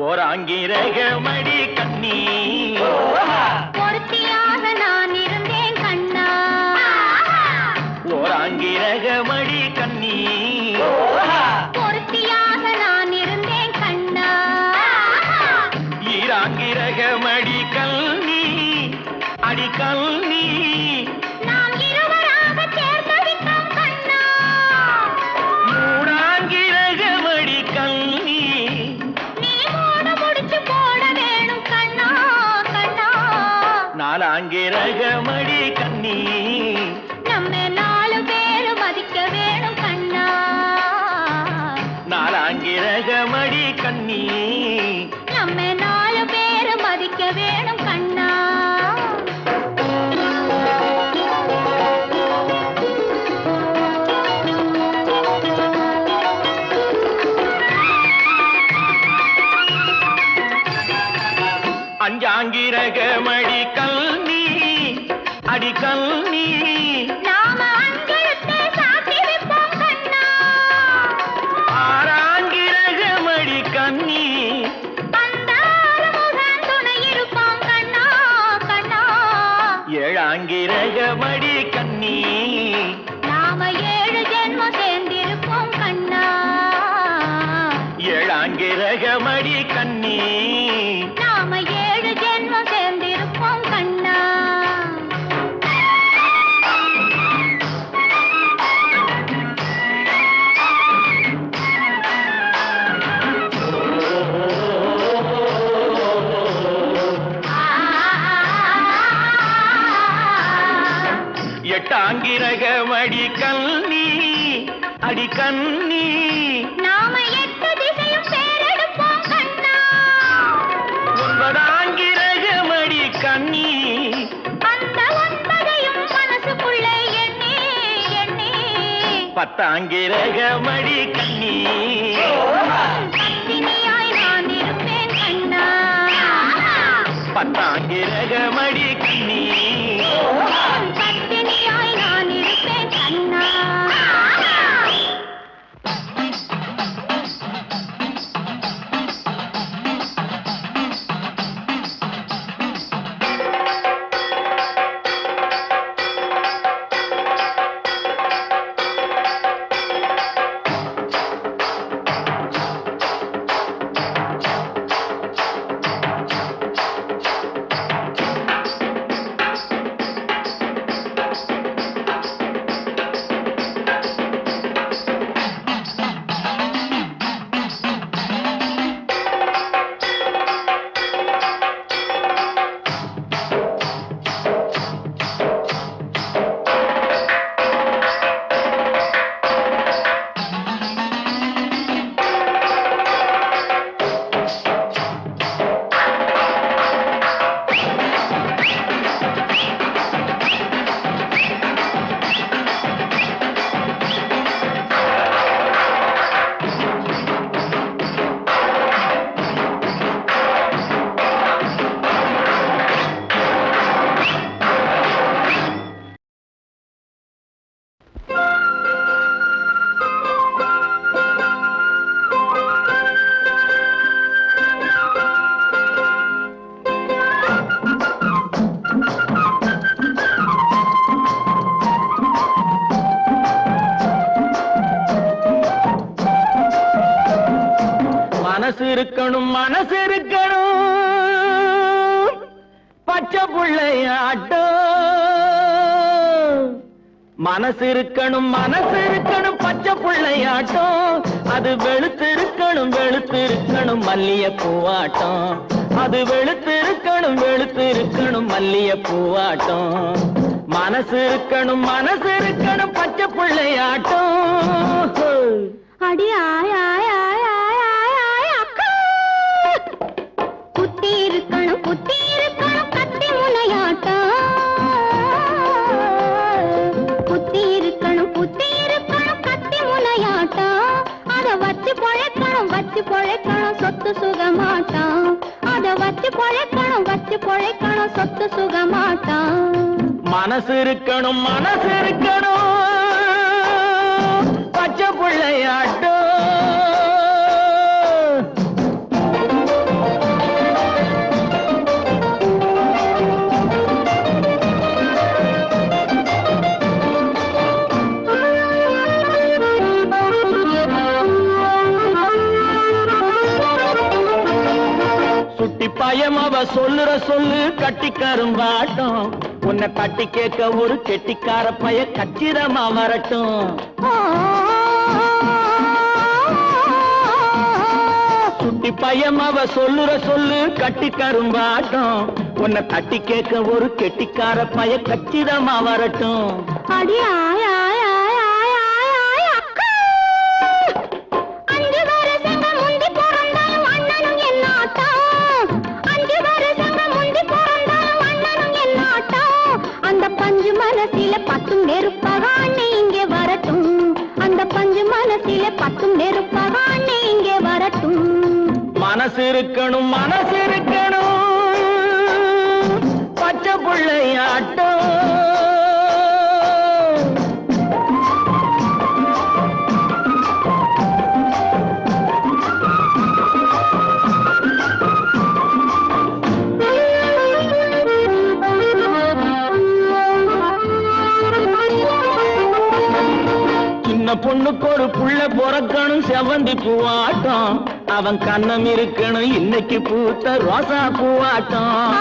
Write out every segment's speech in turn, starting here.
ஓராங்கிரகமடி கண்ணி பொருத்தியாக நான் இருந்தேன் கண்ணா. ஓராங்கிரகமடி கண்ணி பொருத்தியாக நான் இருந்தேன் கண்ணா. ஈராங்கிரகமடி கண்ணி அடி கண்ணி நாம் இருவராக சேர்ந்தடித்தோம் கண்ணா. மூடாங்கிரகமடி கண்ணி நாலாங்கிரகமடி கண்ணி நம்ம 4 பேரு மதிக்க வேணும் கண்ணா. நாலாங்கிரகமடி கண்ணி நம்ம 4 பேரு மதிக்க வேணும் கண்ணா. அஞ்சாங்கிரகமடி கண்ணி அடி கண்ணி நாம அஞ்சலத்தை சாத்தி வைப்போம் கண்ணா. ஆறாங்கிரகமடி கண்ணி அந்த ஆறுமுகன் துணை இருப்போம் கண்ணா கண்ணா. ஏழாங்கிரகமடி கண்ணி நாம 7 ஜென்மம் சேர்ந்திருப்போம் கண்ணா. ஏழாங்கிரகமடி கண்ணி நாம 7 ஜென்மம் சேர்ந்திருப்போம் கண்ணா. எட்டாங்கிரகமடி கண்ணி அடி கண்ணி நாம 8 திசையும் பேரெடுப்போம் கண்ணா. ஒன்பதாங்கிரகமடி கண்ணி அந்த 9ஐயும் மனசுக்குள்ளே எண்ணி எண்ணி. பத்தாங்கிரகமடி கண்ணி பத்தினியாய் நான் இருப்பேன் கண்ணா. பத்தாங்கிரகமடி கண்ணி பத்தினியாய் நான் இருப்பேன் கண்ணா. மனசு இருக்கணும் பச்சை புள்ளையாட்டம். மனசு இருக்கணும் பச்சை புள்ளையாட்டம். அது வெளுத்திருக்கணும் மல்லிய பூவாட்டம். அது வெளுத்திருக்கணும் மல்லிய பூவாட்டம். மனசு இருக்கணும் பச்சை புள்ளையாட்டம். அடி ஆய் ஆய் ஆய் ஆய் ஆய் அக்கா குத்தி புத்தி இருக்கணும் கத்தி முனையாட்டம் புத்தி இருக்கணும் கத்தி முனையாட்டம் அத வச்சு பொழைக்கணும் சொத்து சுகமாட்டம் அத வச்சு பொழைக்கணும் சொத்து சுகமாட்டம் மனசு இருக்கணும் பச்சை பிள்ளையாட்டம் பயம் அவ சொல்லுற சொல்லு கட்டி கரும்பாட்டம் உன்னை தட்டி கேட்க ஒரு கெட்டிக்கார பய கச்சிதமா வரட்டும் சுட்டி பயம் அவ சொல்லுற சொல்லு கட்டி கரும்பாட்டம் உன்னை தட்டி கேட்க ஒரு கெட்டிக்கார பய கச்சிதமா வரட்டும் அடியா பத்தும் நெருப்பகானே இங்கே வரட்டும் அந்த பஞ்சு மனசில பத்தும் நெருப்பகானே இங்கே வரட்டும் மனசு இருக்கணும் பச்சை பிள்ளையாட்டம் பொண்ணுக்கு ஒரு புள்ள பொறக்கணும் செவந்தி பூவாட்டம் அவன் கண்ணம் இருக்கணும் இன்னைக்கு பூத்த ரோசா பூவாட்டம்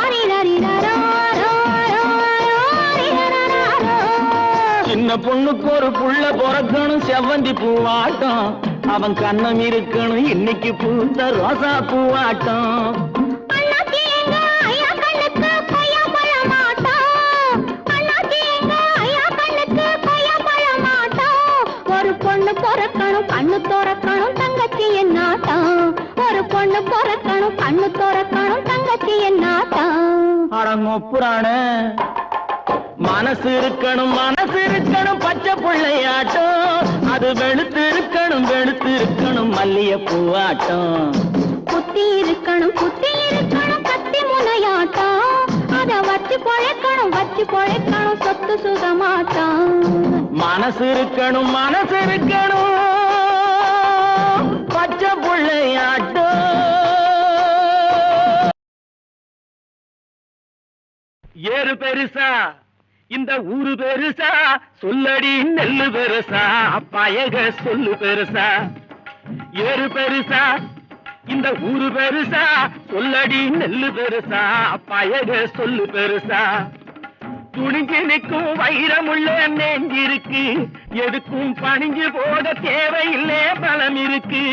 சின்ன பொண்ணுக்கு ஒரு புள்ள பொறக்கணும் செவந்தி பூவாட்டம் அவன் கண்ணம் இருக்கணும் இன்னைக்கு பூத்த ரோசா பூவாட்டம் கண்ணு தோறக்கணும் தங்கச்சி என்னாட்டம் ஒரு பொண்ணு பொறக்கணும் கண்ணு தோறக்கணும் தங்கச்சி என்னாட்டம் அடங்கொப்புறான மனசு இருக்கணும் பச்சை பிள்ளையாட்டம் அது வெளுத்து இருக்கணும் மல்லிய பூவாட்டம் புத்தி இருக்கணும் கத்தி முனையாட்டம் அத வச்சு பொழைக்கணும் சொத்து சுகமாட்டம் மனசு இருக்கணும் பச்சை பிள்ளையாட்டம் ஏறு பெருசா இந்த ஊரு பெருசா சொல்லடி நெல்லு பெருசா பயக சொல்லு பெருசா ஏறு பெருசா இந்த ஊரு பெருசா சொல்லடி நெல்லு பெருசா பயக சொல்லு பெருசா துணிஞ்சு நிற்கும் வைரமுள்ள நெஞ்சிருக்கு எதுக்கும் பணிஞ்சு போட தேவையில்லை பலம் இருக்கு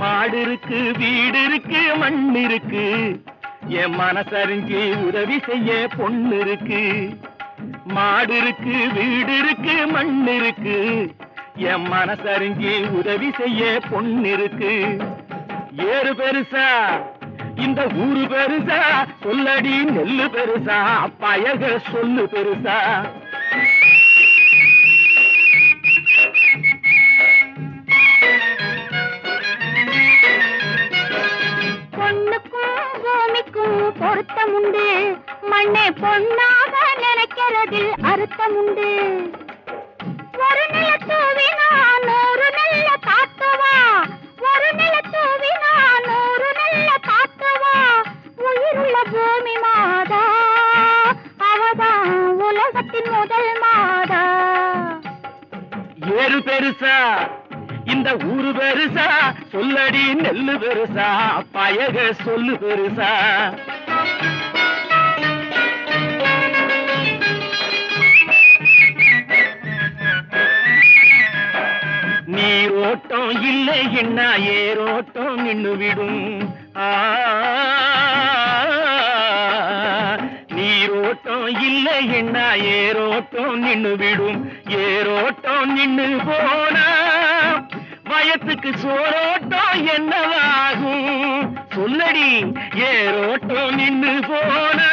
மாடு இருக்கு வீடு இருக்கு மண் இருக்கு என் மனசறிஞ்சு உதவி செய்ய பொண்ணு இருக்கு மாடு இருக்கு வீடு இருக்கு மண் இருக்கு என் மனசறிஞ்சு உதவி செய்ய பொண்ணு இருக்கு ஏறு பெருசா இந்த ஊரு பெருசா சொல்லடி நெல்லு பெருசா பயக சொல்லு பெருசா பொண்ணுக்கும் பூமிக்கும் பொருத்தமுண்டு மண்ணே பொன்னாக நினைக்கிறதில் அர்த்தமுண்டு ஒரு நிலத்தூவினா 100 நெல்ல காத்துவா ஒரு நிலத்தூவினா 100 நெல்ல காத்துவா உயிருள்ள பூமி மாதா அவதான் உலகத்தின் முதல் மாதா ஏறு பெருசா இந்த ஊரு பெருசா சொல்லடி நெல்லு பெருசா பயக சொல்லு பெருசா நீரோட்டம் இல்லை என்ன ஏரோட்டம் நின்னு விடும் நீரோட்டம் இல்லை என்ன ஏரோட்டம் நின்னு விடும் ஏரோட்டம் நின்னு போனா வயத்துக்கு சோரோட்டம் என்னவாகும் சொல்லடி ஏரோட்டம் நின்னு போனா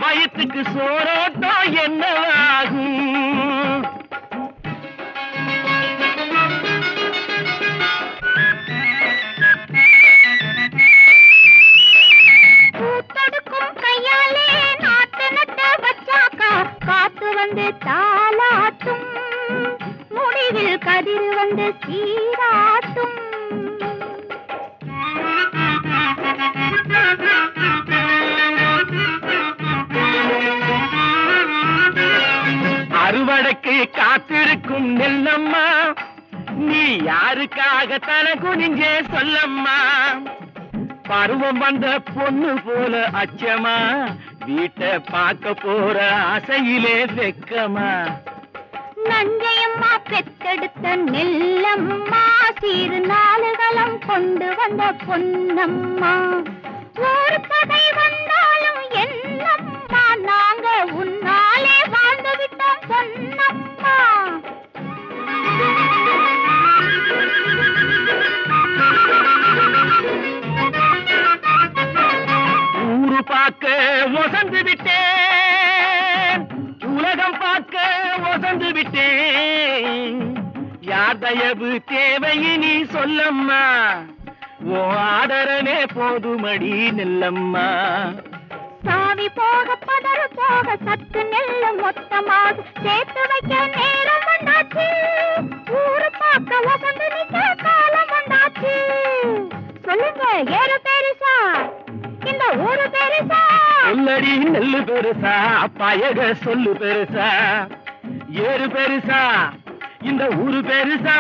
வயிற்றுக்கு சோரோட்டம் என்னவாகும்? பூத்தொடுக்கும் கையாலே நாட்டு நட்ட வச்சாக்கா காத்து வந்து தாலாட்டும், முடிவில் கதிர் வந்து சீராட்டும். அறுவடைக்கு காத்திருக்கும் நெல்லம்மா, நீ யாருக்காக தன குனிஞ்சே சொல்லம்மா. பருவம் வந்த பொண்ணு போல அச்சமா, வீட்டை பார்க்க போற ஆசையிலே வெக்கமா. நஞ்சையம்மா பெத்தெடுத்த நெல்லம்மா, சீரு நாளுகளும் கொண்டு வந்த பொன்னம்மா. ஒரு பகை வந்தாலும் என்னம்மா, நாங்க உன்னாலே வாழ்ந்து விட்டோம் பொன்னம்மா. ஊரு பார்க்க வசந்து விட்டேன், உலகம் பார்க்க வசந்து விட்டேன். யார் தயவு தேவையினி சொல்லம்மா, ஓ ஆதரனே போதுமடி நெல்லம்மா. சாவி போக பதறு போக சத்து நெல்லு மொத்தமாக சேர்த்து வைக்க நேரம் வந்தாச்சு. ஊரு பார்க்க வசந்து நிற்க காலம் வந்தாச்சு. சொல்லுங்க ஏறு பெருசா இந்த ஊரு பெருசா? சொல்லடி நெல்லு பெருசா, பயக சொல்லு பெருசா. ஏறு பெருசா, இந்த ஊரு பெருசா.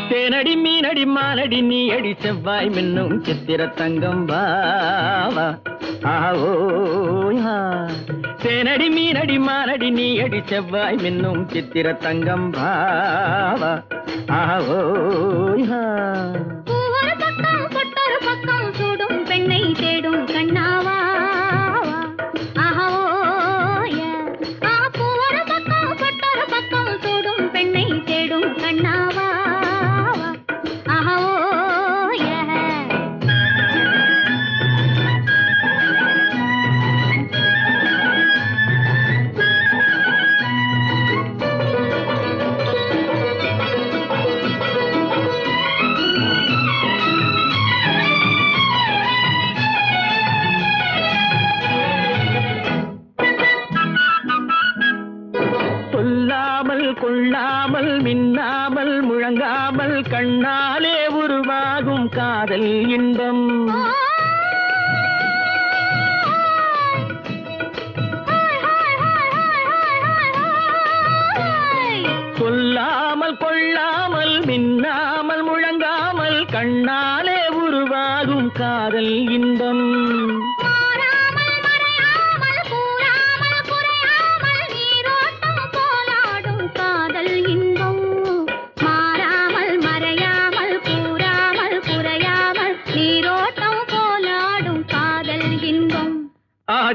தேனடி மீனடி மானடி நீ அடி செவ்வாய் மின்னும் சித்திர தங்கம் வாவா. தேனடி மீனடி மானடி நீ அடி செவ்வாய் மின்னும் சித்திர தங்கம் வாவா. ஒரு பக்கம் பொட்டொரு பக்கம் சூடும் பெண்ணை தேடும் கண்ணாவா. ஒரு பக்கம் பொட்டொரு பக்கம் சூடும் பெண்ணை தேடும் கண்ணாவா. கொள்ளாமல் மின்னாமல் முழங்காமல் கண்ணாலே உருவாகும் காதல் இன்பம். சொல்லாமல் கொள்ளாமல் மின்னாமல் முழங்காமல் கண்ணாலே உருவாகும் காதல் இன்பம்.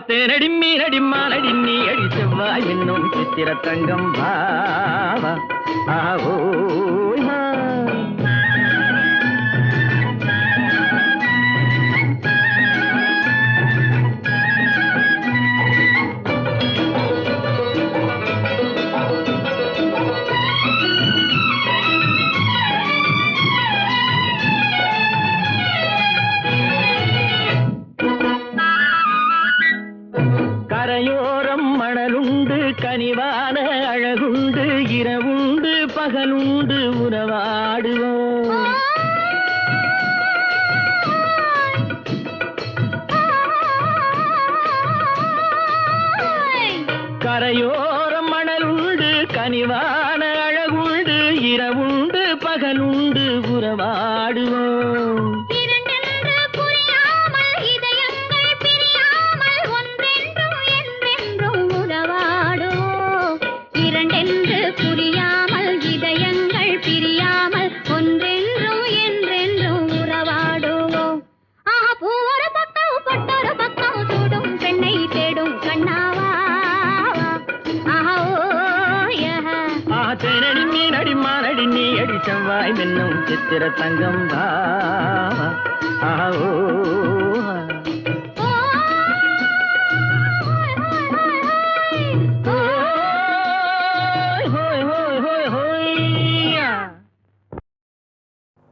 தேனடி மீனடி மானடி நீ அடி செவ்வாய் என்னும் சித்திர தங்கம் வாவா. கரையோரம் மணல் கனிவான அழகுண்டு இரவுண்டு பகலுண்டு உறவாடுவோம். கரையோரம் மணலுண்டு கனிவான அழகுண்டு இரவுண்டு பகலுண்டு உறவாடுவோம். செவ்வாய் மின்னும் சித்திர தங்கம்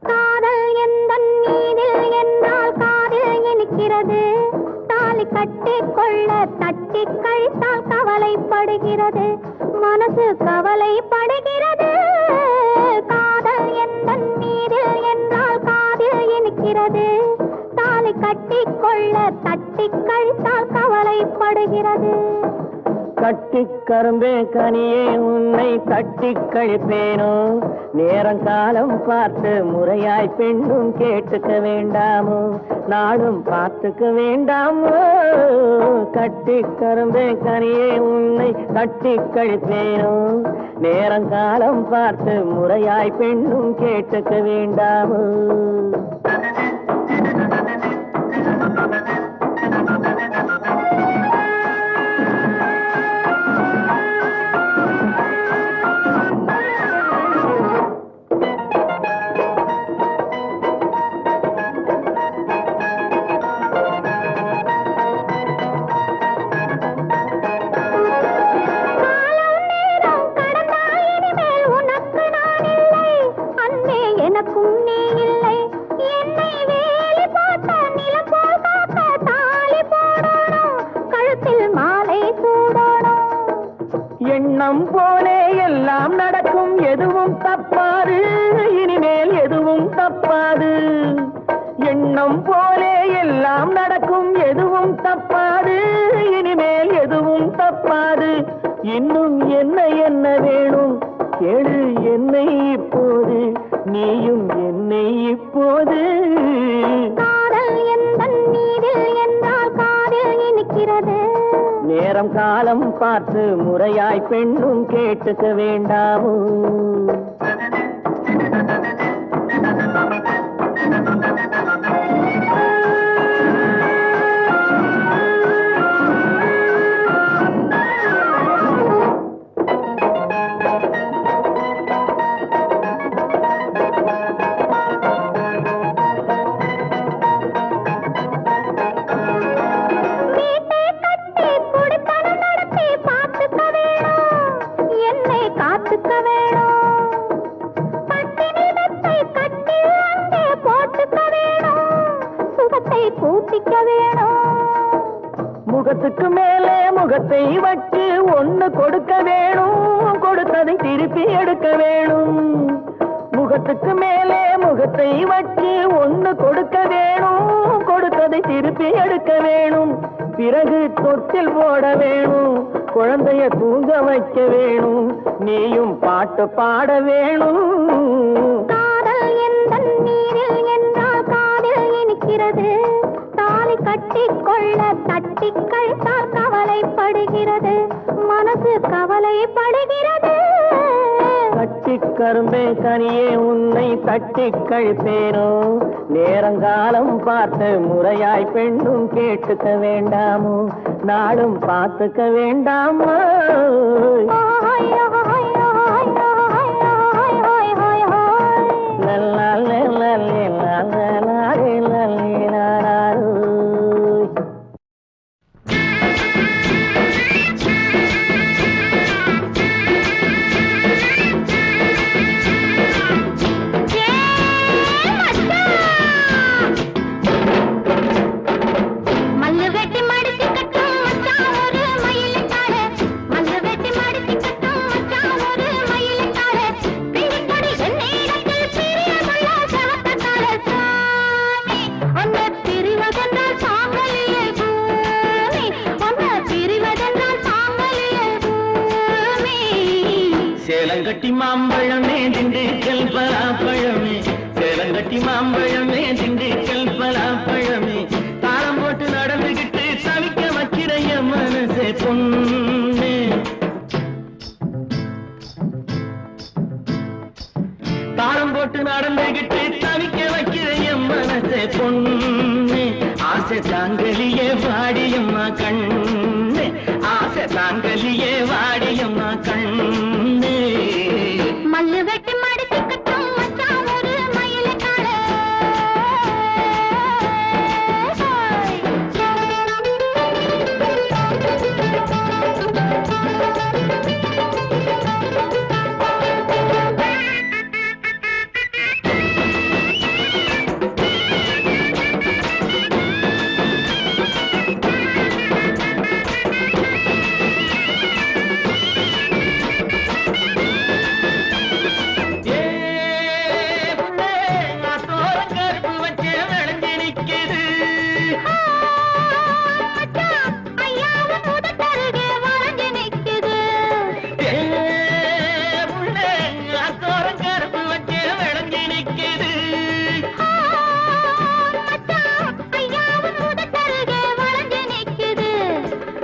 காதல் எந்தன் மீதில் என்னால் காதில் இனிக்கிறது. தாலி கட்டி கொள்ள தட்டி கழித்தால் கவலைப்படுகிறது. மனசு கவலைப்படுகிறது. காதல் எந்தன் மீதில் என்றால் காதில் இனிக்கிறது. தாலி கட்டி கொள்ள தட்டி கழித்தால் கவலைப்படுகிறது. கட்டி கரும்பே கனியே உன்னை தட்டி கழிப்பேனோ. நேரங்காலம் பார்த்து முறையாய் பெண்ணும் கேட்டுக்க வேண்டாமோ. நானும் பார்த்துக்க வேண்டாமோ. கட்டி கரும்பே கனியே உன்னை தட்டி கழிப்பேனோ. நேரங்காலம் பார்த்து முறையாய் பெண்ணும் கேட்டுக்க வேண்டாமோ. எண்ணம் போலே எல்லாம் நடக்கும் எதுவும் தப்பாது. இனிமேல் எதுவும் தப்பாது. எண்ணம் போலே எல்லாம் நடக்கும் எதுவும் தப்பாது. இனிமேல் எதுவும் தப்பாது. இன்னும் என்ன என்ன வேணும் கேளு என்னை இப்போது. நீயும் என்னை இப்போது. காதல் எந்தன் மீதில் என்றால் காதில் இனிக்கிறது. நேரம் காலம் பார்த்து முறையாய் பெண்ணும் கேட்டுக்க வேண்டாமோ. முகத்துக்கு மேலே முகத்தை வச்சு ஒண்ணு கொடுக்க வேணும். கொடுத்ததை திருப்பி எடுக்க வேணும். முகத்துக்கு மேலே முகத்தை வச்சு ஒண்ணு கொடுக்க வேணும். கொடுத்ததை திருப்பி எடுக்க வேணும். பிறகு தொட்டில் போட வேணும். குழந்தைய தூங்க வைக்க வேணும். நீயும் பாட்டு பாட வேணும். காதல் எந்தன் நீரில் என்றால் காதில் இனிக்கிறது. தாலி கட்டி கொள்ள தட்டி கழித்தால் கவலைப்படுகிறது. மனசு கவலைப்படுகிறது. கட்டி கரும்பே கனியே உன்னை தட்டி கழிப்பேனோ. நேரங்காலம் பார்த்து முறையாய் பெண்ணும் கேட்டுக்க வேண்டாமோ. நாடும் பார்த்துக்க வேண்டாமோ. மல்லு வெட்டி மடிச்சு கட்டும் மச்சான் ஒரு மயிலுக்காக. மல்லு வெட்டி சேலங்கட்டி மாம்பழமே திண்டுக்கல் பலாப்பழமே சேலங்கட்டி மாம்பழமே திண்டுக்கல் பலாப்பழமே தாளம் போட்டு நடந்துகிட்டு தவிக்க வைக்கிற என் மனசே பொண்ணு தாளம் போட்டு நடந்துகிட்டு தவிக்க வைக்கிற என் மனசே பொண்ணு ஆசை தாங்கலியே வாடியம்மா கண்ணு ஆசை தாங்கலியே வாடியம்மா கண்ணு மல்லு வெட்டி மடிச்சுக்கட்டும் மச்சான் ஒரு மயிலக்கார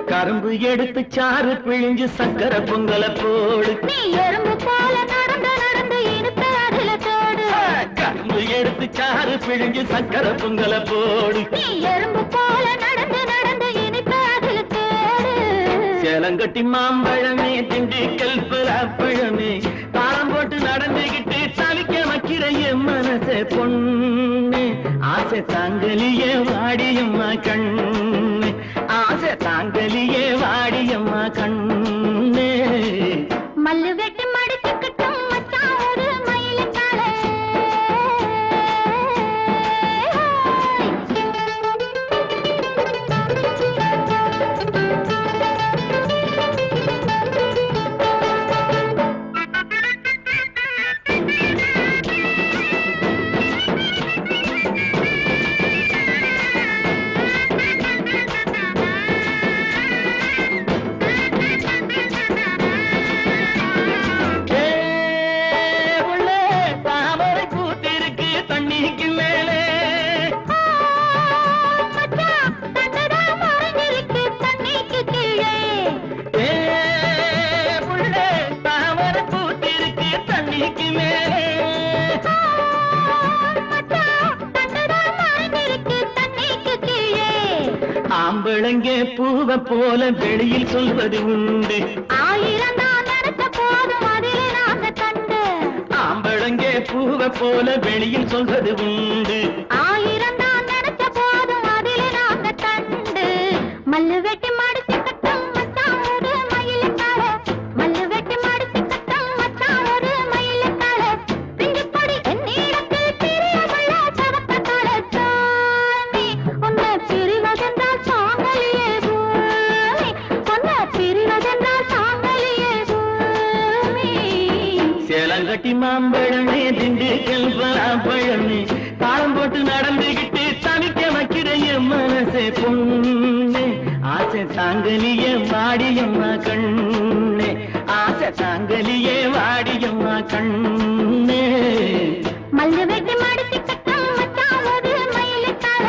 கரும்பு எடுத்து சாறு பிழிஞ்சு சக்கர பொங்கல போடு நீ எறும்பு போல நடந்து நடந்து இனித்த அதுல தோடு கரும்பு எடுத்து சாறு பிழிஞ்சு சக்கர பொங்கல போடு நீ எறும்பு போல நடந்து நடந்து இனித்த அதுல தோடு சேலங்கட்டி மாம்பழமே திண்டுக்கல் பலாப்பழமே தாளம் போட்டு நடந்துகிட்டு தவிக்க வைக்கிற என் மனசே பொண்ணு ஆசை தாங்கலியே வாடியம்மா கண்ணு ஆசை தாங்கலியே வாடியம்மா கண்ணு மல்லு வெட்டி மடிச்சுக்கட்டும் மச்சான் ஒரு மயிலக்கார ஆம்பளங்கே பூவ போல வெளியில் சொல்வது உண்டு ஆயிரம் தான் நடத்த போதும் அதிலே நாங்க கண்டு ஆம்பளங்கே பூவ போல வெளியில் சொல்வது உண்டு ஆயிரம் தான் நடத்த போதும் அதிலே நாங்க கண்டு மல்லு வெட்டி மடிச்சுக்கட்டும் மச்சான் ஒரு மயிலக்கார மல்லு வெட்டி மடிச்சுக்கட்டும் மச்சான் ஒரு மயிலக்கார பிஞ்சு பொடி என்னிடத்தில் பிரியமுள்ள சவக்கத்தால சாமி உன்னை பிரிவதென்றால் சாங்கலியே பூமி உன்னை பிரிவதென்றால் சாங்கலியே பூமி சேலங்கட்டி மாம்பழமே திண்டுக்கல் பலாப்பழமே தாளம் போட்டு நடந்துகிட்டு தவிக்க வைக்கிற என் மனசே பொண்ணு ஆசை தாங்கலியே வாடியம்மா கண்ணு ஆசை தாங்கலியே வாடியம்மா கண்ணு மல்லு வெட்டி மடிச்சுக்கட்டும் மச்சான் ஒரு மயிலக்கார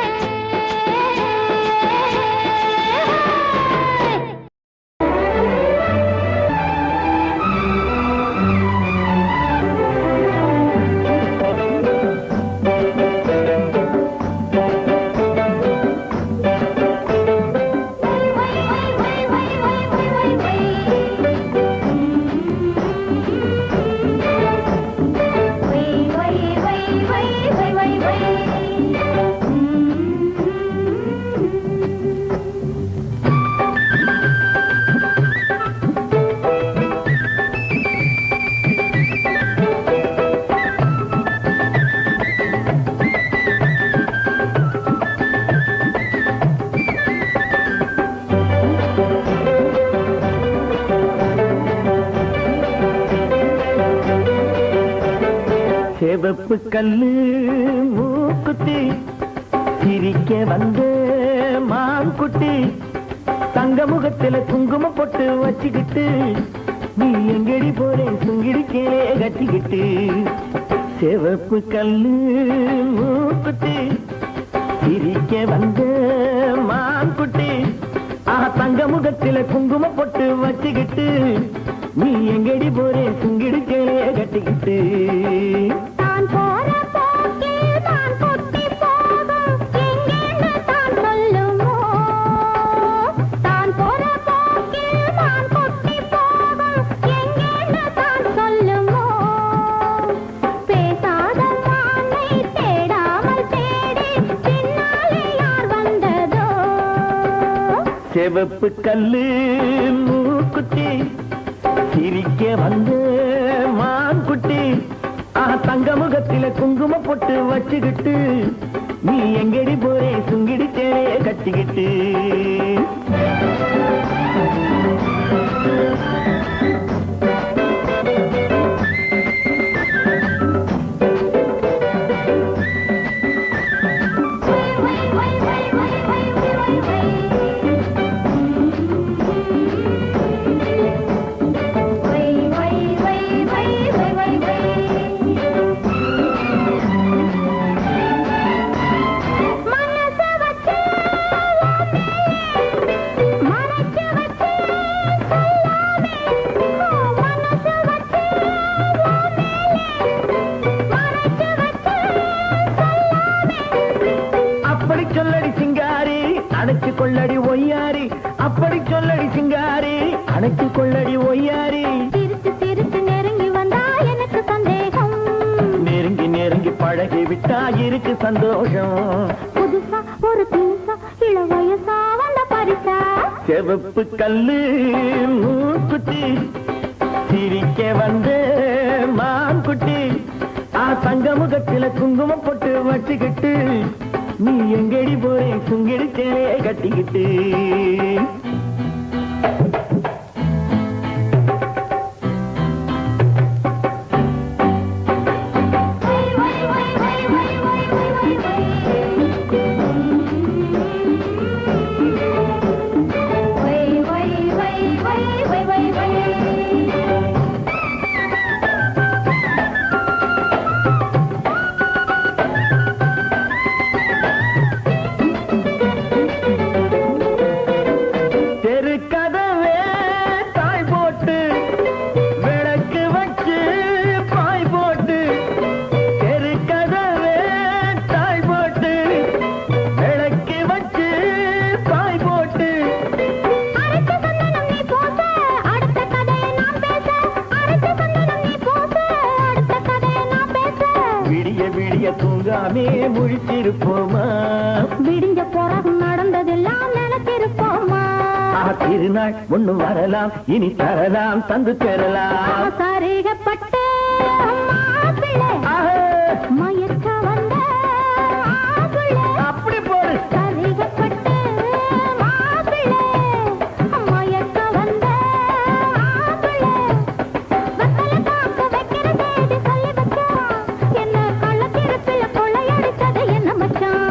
செவப்பு கல்லு மூக்குத்தி சிரிக்க வந்த மான்குட்டி தங்க முகத்துல குங்குமம் போட்டு வச்சுக்கிட்டு நீ எங்கடி போறே சுங்கிடி கேளே கட்டிக்கிட்டு சிவப்பு கல்லு மூக்குத்தி சிரிக்க வந்த மான்குட்டி தங்க முகத்தில குங்கும பொட்டு வச்சுக்கிட்டு நீ எங்கடி போறே சுங்கிடி கேளே கட்டிக்கிட்டு தான் போற போக்கில் தான் கொட்டி போகும் எங்கேன்னு தான் சொல்லுமோ தான் போற போக்கில் தான் கொட்டி போகும் எங்கேன்னு தான் சொல்லுமோ பேசாத மானை தேடாமல் தேடி பின்னாலே யார் வந்ததோ சிவப்பு கல்லு மூக்குத்தி சிரிக்க வந்து மான்குட்டி தங்க முகத்தில குங்கும பொட்டு வச்சுக்கிட்டு நீ எங்கடி போறே சுங்கிடி சேலைய கட்டிக்கிட்டு அணைச்சு கொள்ளடி ஒய்யாரி அப்படி சொல்லடி சிங்காரி அணைச்சு கொள்ளடி ஒய்யாரி சிரித்து சிரித்து நெருங்கி வந்தா எனக்கு சந்தேகம் நெருங்கி நெருங்கி பழகி விட்டா இருக்கு சந்தோஷம் புதுசா ஒரு தினுசா இள வயசா வந்த பரிசா சிவப்பு கல்லு மூக்குத்தி சிரிக்க வந்து மான்குட்டி தங்க முகத்தில குங்குமம் போட்டு வச்சுக்கிட்டு நீ எங்கடி போறே சுங்கிடி சேலைய கட்டிக்கிட்டு தூங்காமே முழித்திருப்போமா விடிஞ்ச பிறகு நடந்ததெல்லாம் நினைத்திருப்போமா திருநாள் ஒண்ணு வரலாம் இனி தரலாம் தந்து பெறலாம் சரிகப்பட்டு மயக்க வந்த அப்படி போடு சரிகப்பட்டு மயக்க வந்த என்ன கள்ளத்திருப்பில கொள்ளையடிச்சது என்ன மச்சான்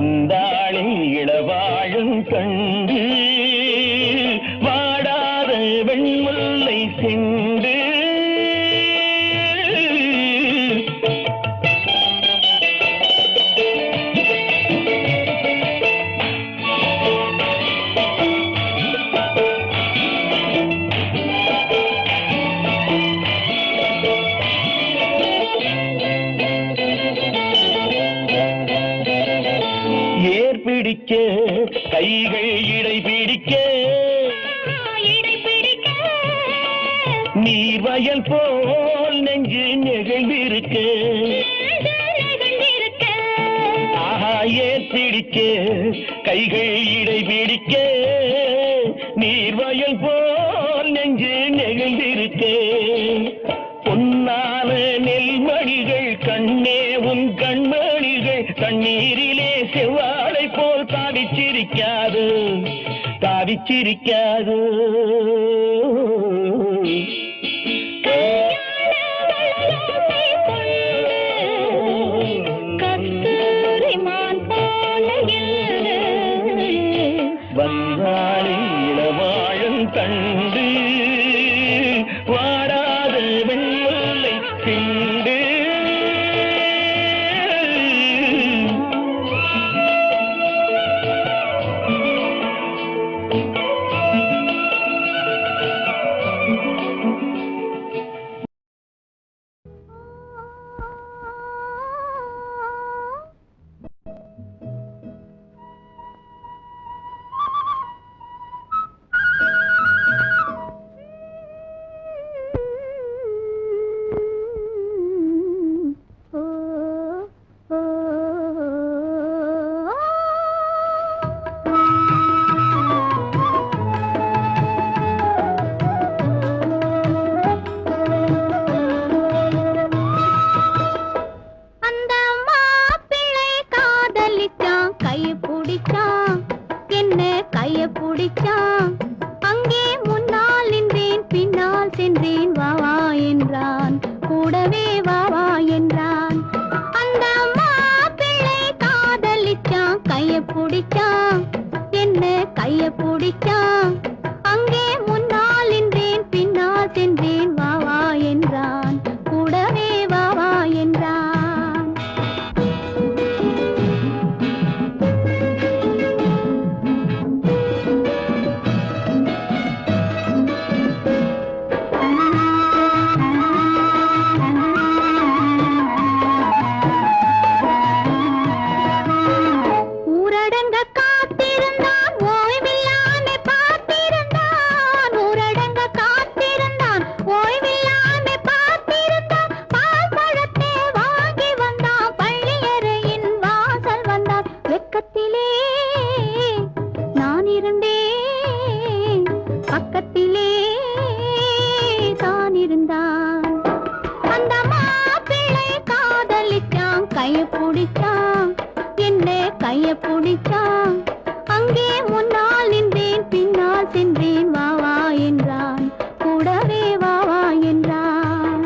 வந்தாளில் இளவாழும் கண்டு வாடாத வெண்முல்லை செண்டு பிடிக்க கைகள் இடை பிடிக்க நீர் வயல் போல் நெஞ்சு நெகிழ்ந்திருக்க ஆஹா ஏர் பிடிக்க கைகள் இடை பிடிக்க நீர் வயல் போல் நெஞ்சு நெகிழ்ந்திருக்க பொன்னான நெல்மணிகள் கண்ணே உன் கண்மணிகள் தண்ணீரிலே செவ்வாழை போல் தாவிச்சிரிக்காது தாவிச்சிரிக்காது வந்தாளில் இளவாழும் தண்டு வாடாத வெண்முல்லை சிண்டு அங்கே முன்னால் நின்றேன் பின்னால் சென்றேன் வாவா என்றான் கூடவே வாவா என்றான் அந்த மாப்பிள்ளை காதலிச்சான் கைய பிடிச்சான் என்ன கைய பிடிச்சான் அங்கே முன்னால் நின்றேன் பின்னால் சென்றேன் வாவா என்றான் கூடவே வாவா என்றான் கைய பிடிச்சான் என்ன கைய பிடிச்சான் அங்கே முன்னால் நின்றேன் பின்னால் சென்றேன் வாவா என்றான் கூடவே வாவா என்றான்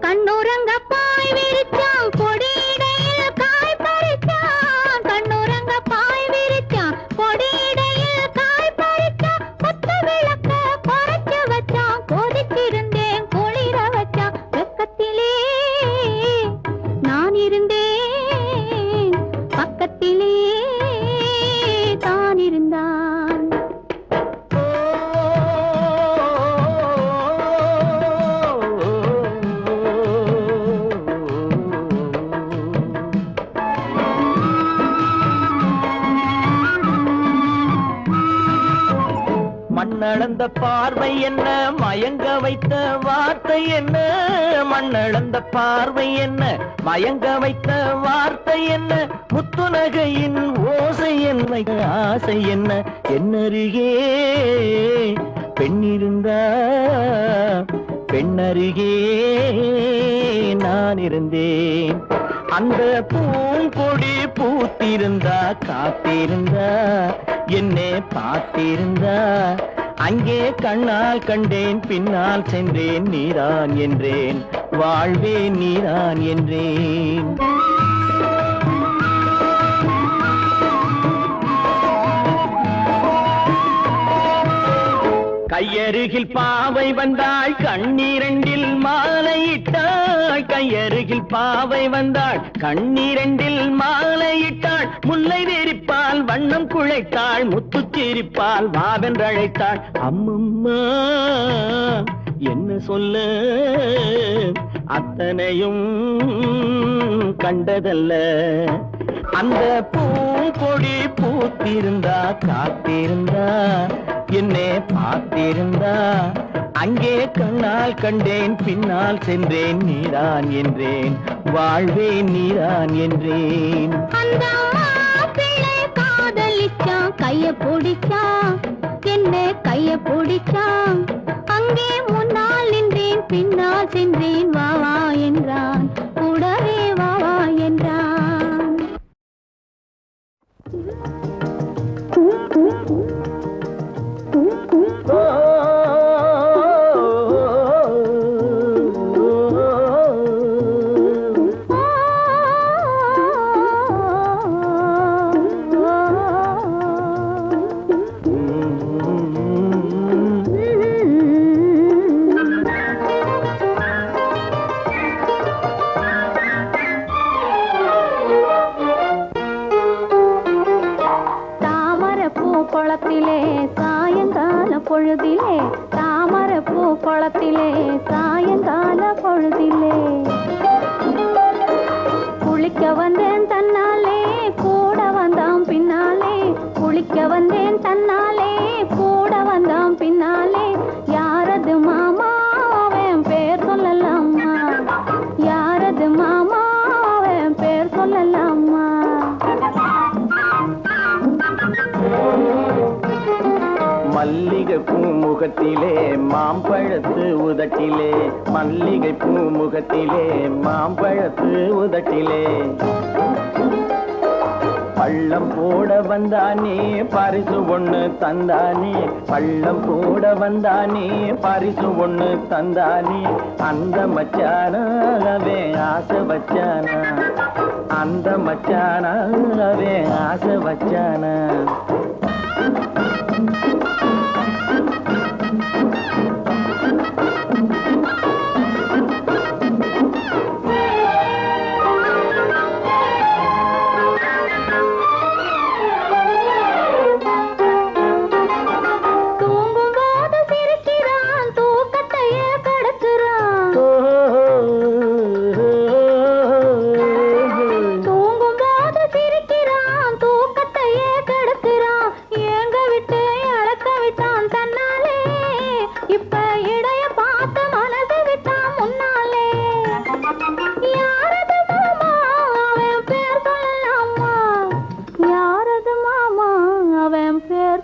கண்ணுறங்க பாய் விரிச்சான் கொடியிடையில் காய் பறிச்சான் கண்ணுறங்க பாய் விரிச்சான் கொடியிடையில் காய் பறிச்சான் விளக்க குறைச்சு வச்சான் கொதிச்சிருந்தேன் குளிர வச்சான் வெக்கத்திலே நான் இருந்தேன் பக்கத்திலே தான் இருந்தான் மண்ணளந்த பார்வை என்ன மயங்க வைத்த வார்த்தை என்ன மண்ணளந்த பார்வை என்ன மயங்க வைத்த வார்த்தை என்ன முத்துநகையின் ஓசை என்ன ஆசை என்ன என்னருகே பெண்ணிருந்தா பெண்ணருகே நான் இருந்தேன் அந்த பூங்கொடி பூத்திருந்தா காத்திருந்தா என்னை பார்த்திருந்தா அங்கே கண்ணால் கண்டேன் பின்னால் சென்றேன் நீதான் என்றேன் வாழ்வே நீதான் என்றேன் கையருகில் பாவை வந்தாள் கண்ணீரண்டில் மாலையிட்டாள் கையருகில் பாவை வந்தாள் கண்ணீரண்டில் மாலையிட்டாள் முல்லை வெறிப்பால் வண்ணம் குழைத்தாள் முத்துச்சிரிப்பால் வாவென்றழைத்தாள் அம்மம்மா என்ன சொல்ல அத்தனையும் கண்டதல்ல அந்த பூங்கொடி பூத்திருந்தா காத்திருந்தா என்னை பார்த்திருந்தா அங்கே கண்ணால் கண்டேன் பின்னால் சென்றேன் நீதான் என்றேன் வாழ்வே நீதான் என்றேன் அந்த மாப்பிள்ளை காதலிச்சான் கைய பிடிச்சான் என்ன கைய பிடிச்சான் அங்கே முன்னால் நின்றேன் பின்னால் சென்றேன் வா வா என்றான் கூடவே வா வா என்றான் குளத்திலே சாயங்கால பொழுதிலே தாமரைப்பூ குளத்திலே சாயங்கால பொழுதிலே குளிக்க வந்தேன் தன்னாலே கூட வந்தான் பின்னாலே குளிக்க வந்தேன் தன்னாலே கூட வந்தான் பின்னாலே யாரது மாமா அவன் பேர் சொல்லலாமா யாரது மாமா அவன் பேர் சொல்லலாமா மல்லிகை பூமுகத்திலே மாம்பழத்து உதட்டிலே மல்லிகை பூமுகத்திலே மாம்பழத்து உதட்டிலே பள்ளம் போட வந்தானே பரிசு ஒண்ணு தந்தானே பள்ளம் போட வந்தானே பரிசு ஒண்ணு தந்தானே அந்த மச்சானாவே ஆசை வச்சானா அந்த மச்சானாவே ஆசை வச்சானா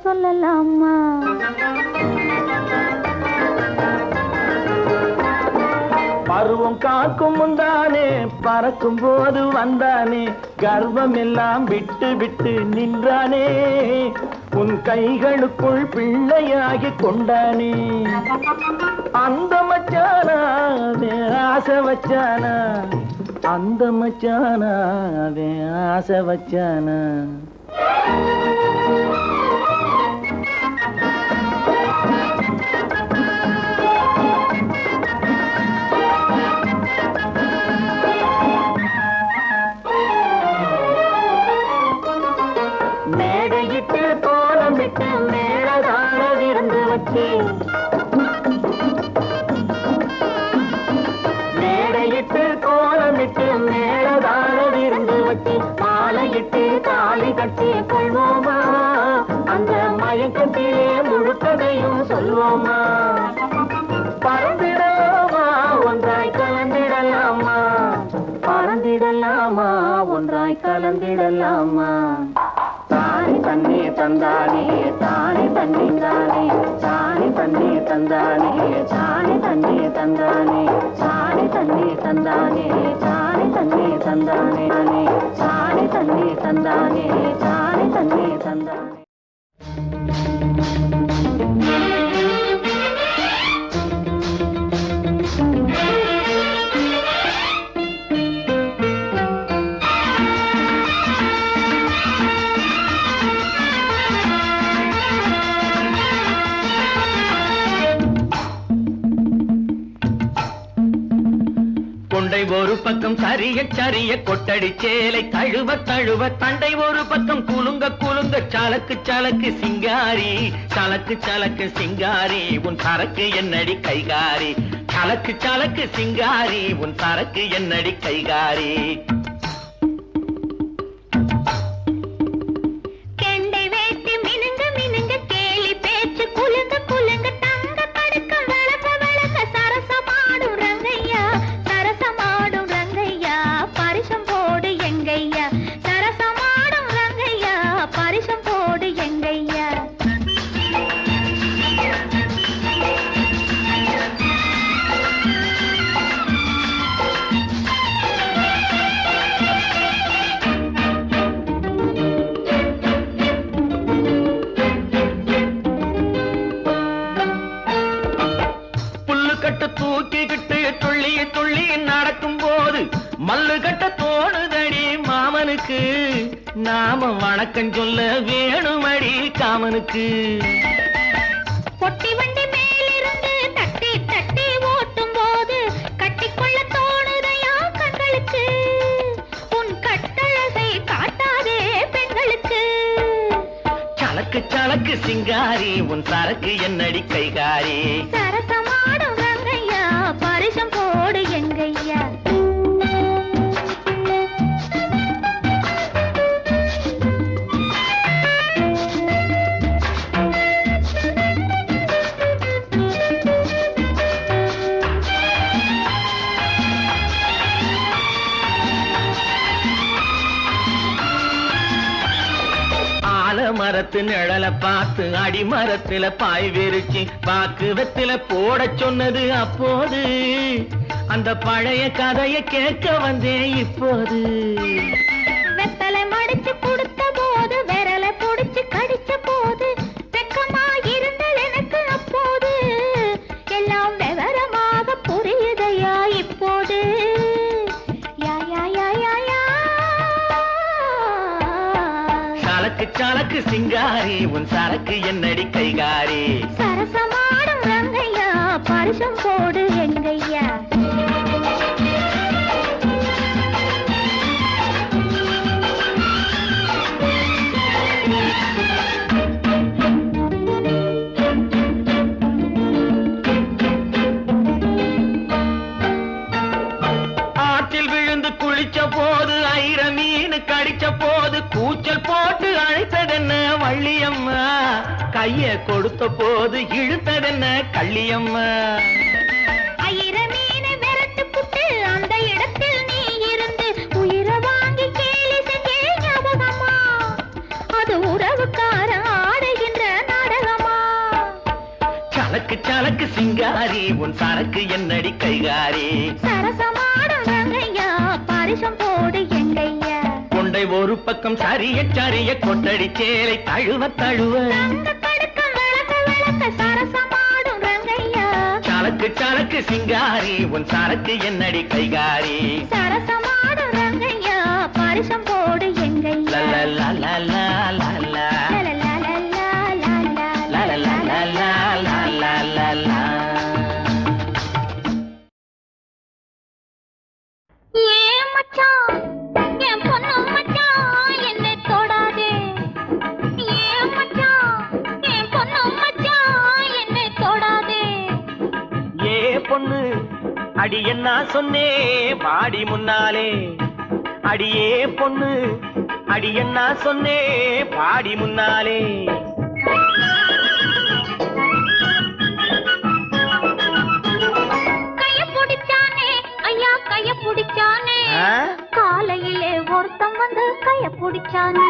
சொல்லலாமா பருவம் காக்கும் முந்தானே பறக்கும் போது வந்தானே கர்வம் எல்லாம் விட்டு விட்டு நின்றானே உன் கைகளுக்குள் பிள்ளையாகி கொண்டானே அந்த மச்சானா ஆசை வச்சானா அந்த மச்சானா ஆசை வச்சானா மேடையிட்டு கோலமிட்டு மேளதான விருந்து வச்சு மேடையிட்டு கோலமிட்டு மேளதான விருந்து வச்சு மாலையிட்டு தாலி கட்டி கொள்வோமா அந்த மயக்கத்திலே முழுக்கதையும் சொல்வோமா பறந்திடலாமா ஒன்றாய் கலந்திடலாமா பறந்திடலாமா ஒன்றாய் கலந்திடலாமா தானி தண்ணி தந்தானே தானி தண்ணி தானே தானி தண்ணி தந்தானே தானி தண்ணி தந்தானே தானி தண்ணி தந்தானே தானி தண்ணி தந்தானே தானி தண்ணி தந்தானே தானி தண்ணி தந்தானே கொண்டை ஒரு பக்கம் சரிய சரிய கொட்டடி சேலை தழுவ தழுவ தண்டை ஒரு பக்கம் குலுங்க குலுங்க சலக்கு சலக்கு சிங்காரி சலக்கு சலக்கு சிங்காரி உன் சரக்கு என்னடி கைகாரி சலக்கு சலக்கு சிங்காரி உன் சரக்கு என்னடி கைகாரி தூக்கிக்கிட்டு துள்ளி துள்ளி நடக்கும் போது மல்லு கட்ட தோணுதடி மாமனுக்கு நாம வணக்கம் சொல்ல வேணுமடி காமனுக்கு பொட்டி வண்டி மேலிருந்து தட்டி தட்டி ஓட்டும் போது கட்டிக்கொள்ள தோணுதையா கண்களுக்கு உன் கட்டழகை காட்டாதே பெண்களுக்கு சலக்கு சலக்கு சிங்காரி உன் சரக்கு என்னடி கைகாரி சரசமாடும் ரங்கையா பரிசம் போடு எங்கையா மரத்து நிழல பார்த்து அடிமரத்துல பாய் விரிச்சு பாக்குவத்துல போட சொன்னது அப்போது அந்த பழைய கதையை கேட்க வந்தேன் இப்போது வெத்தலை மடிச்சு கொடுத்த போது விரலை புடிச்சு கடிச்ச போது வெக்கமா இருந்தது எனக்கு அப்போது எல்லாம் விவரமாக புரியுதையா இப்போது யா யா யா யா யா சலக்கு சலக்கு சிங்காரி உன் சரக்கு என்னடி கைகாரி சரசமாடும் ரங்கையா பரிசம் போடு எங்கையா ஆற்றில் விழுந்து குளிச்ச போது ஐர மீன் கடிச்ச போது கூச்சல் போட்டு அழைத்ததென்ன வள்ளியம்மா கைய கொடுத்த போது இழுத்ததென்ன கள்ளியம்மா ஐர மீனை விரட்டு புட்டு அந்த இடத்தில் நீ இருந்து உயிரை வாங்கி கேலி செஞ்சே ஞாபகமா அது உறவுக்காரன் ஆடுகின்ற நாடகமா சலக்கு சலக்கு சிங்காரி உன் சரக்கு என்னடி கைகாரி சரசமாடும் ரங்கையா பரிசம் போடு எங்கையா கொண்டை ஒரு பக்கம் சரிய சரிய கொட்டடி சேலை தழுவ தழுவ தங்க கடுக்கம் விளக்க விளக்க சரசமாடும் ரங்கையா சலக்கு சலக்கு சிங்காரி உன் சரக்கு என்னடி கைகாரி சரசமாடும் ரங்கையா பரிசம் போடு எங்கையா லலலலலலலா. ஏன் மச்சான் என் பொண்ணு மச்சான் என்னை தொடாதே ஏன் மச்சான் என் பொண்ணு மச்சான் என்னை தொடாதே ஏ பொண்ணு அடி என்ன சொன்னே பாடி முன்னாலே அடியே பொண்ணு அடி என்ன சொன்னே பாடி முன்னாலே கைய பிடிச்சானே ஐயா கைய பிடிச்சானே காலையிலே ஒருத்தம் வந்து கைய பிடிச்சானே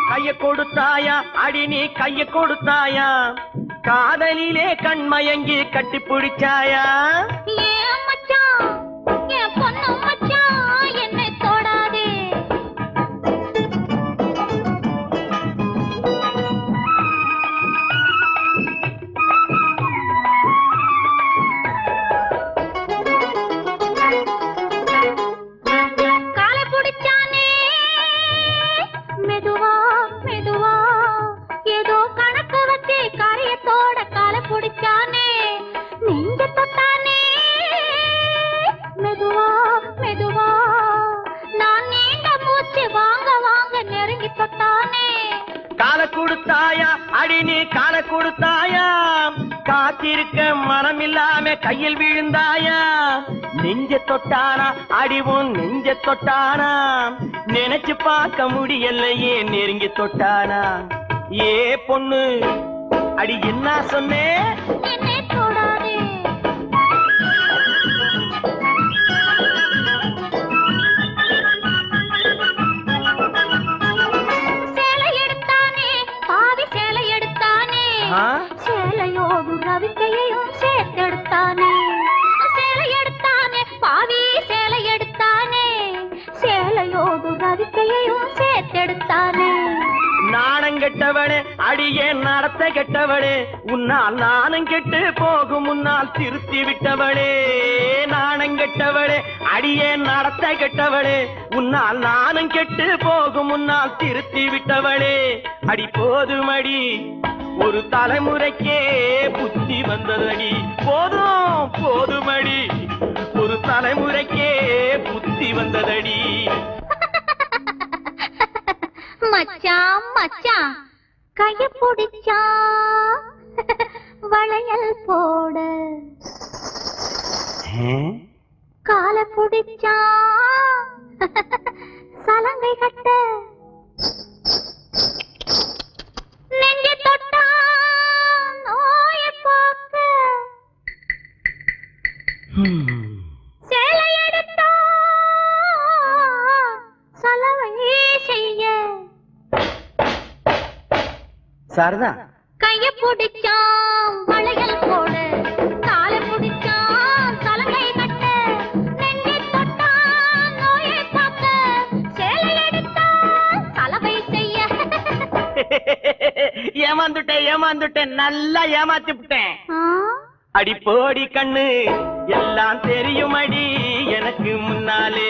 கைய கொடுத்தாயா அடி நீ கைய கொடுத்தாயா காதலிலே கண்மயங்கி கட்டி பிடிச்சாயா ஏன் மச்சான் என் பொண்ணு மச்சான் என்னை தொடாதே காலை பிடிச்சானே மெதுவா மெதுவா ஏதோ கணக்கு வச்சு காரியத்தோட காலை பிடிச்சானே நெஞ்ச தொட்டானே நெருங்கி தொட்டானே கால கொடுத்தாயா அடி நீ கால கொடுத்தாயா காத்திருக்க மனம் இல்லாம கையில் விழுந்தாயா நெஞ்ச தொட்டானா அடிவும் நெஞ்ச தொட்டானா நினைச்சு பார்க்க முடியலையே நெருங்கி தொட்டானா ஏ பொண்ணு அடி என்ன சொன்னே என்னை தொடாதே சேலை எடுத்தானே பாவி சேலை எடுத்தானே சேலையோடு ரவிக்கையையும் சேர்த்தெடுத்தானே சேலை எடுத்தானே பாவி சேலை எடுத்தானே சேலையோடு ரவிக்கையையும் சேர்த்தெடுத்தானே நாணம் கெட்டவளே அடியே நடத்த கெட்டவளே உன்னால் நாணம் கெட்டு போகும் முன்னால் திருத்தி விட்டவளே நாணம் கெட்டவளே அடியே நடத்த கெட்டவளே உன்னால் நாணம் கெட்டு போகும் முன்னால் திருத்தி விட்டவளே அடி போதுமடி ஒரு தலைமுறைக்கே புத்தி வந்ததடி போதும் போதுமடி ஒரு தலைமுறைக்கே புத்தி வந்ததடி மச்சான் மச்சான் கைய பிடிச்சா வளையல் போட கால பிடிச்சா சலங்கை கட்ட நெஞ்ச தொட்டா நோய போக்க சேலை எடுத்தா சலவை செய்ய சாரதா கைய பிடிச்சான் வளையல் போட கால பிடிச்சான் சலங்கை கட்ட நெஞ்சை தொட்டான் நோயை காக்க சேலை எடுத்தான் சலவை செய்ய ஏமாந்துட்டேன் நல்லா ஏமாத்தி விட்டேன் அடி போடி கண்ணு எல்லாம் தெரியும் அடி எனக்கு முன்னாலே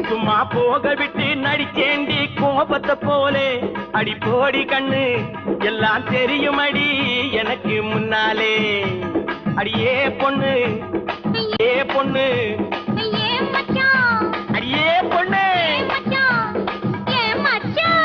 சும்மா போக விட்டு நடிச்சேண்டி கோபத்தை போலே அடி போடி கண்ணு எல்லாம் தெரியும் அடி எனக்கு முன்னாலே அடியே பொண்ணு ஏ பொண்ணு ஏ மச்சான் அடியே பொண்ணு ஏ மச்சான் ஏ மச்சான்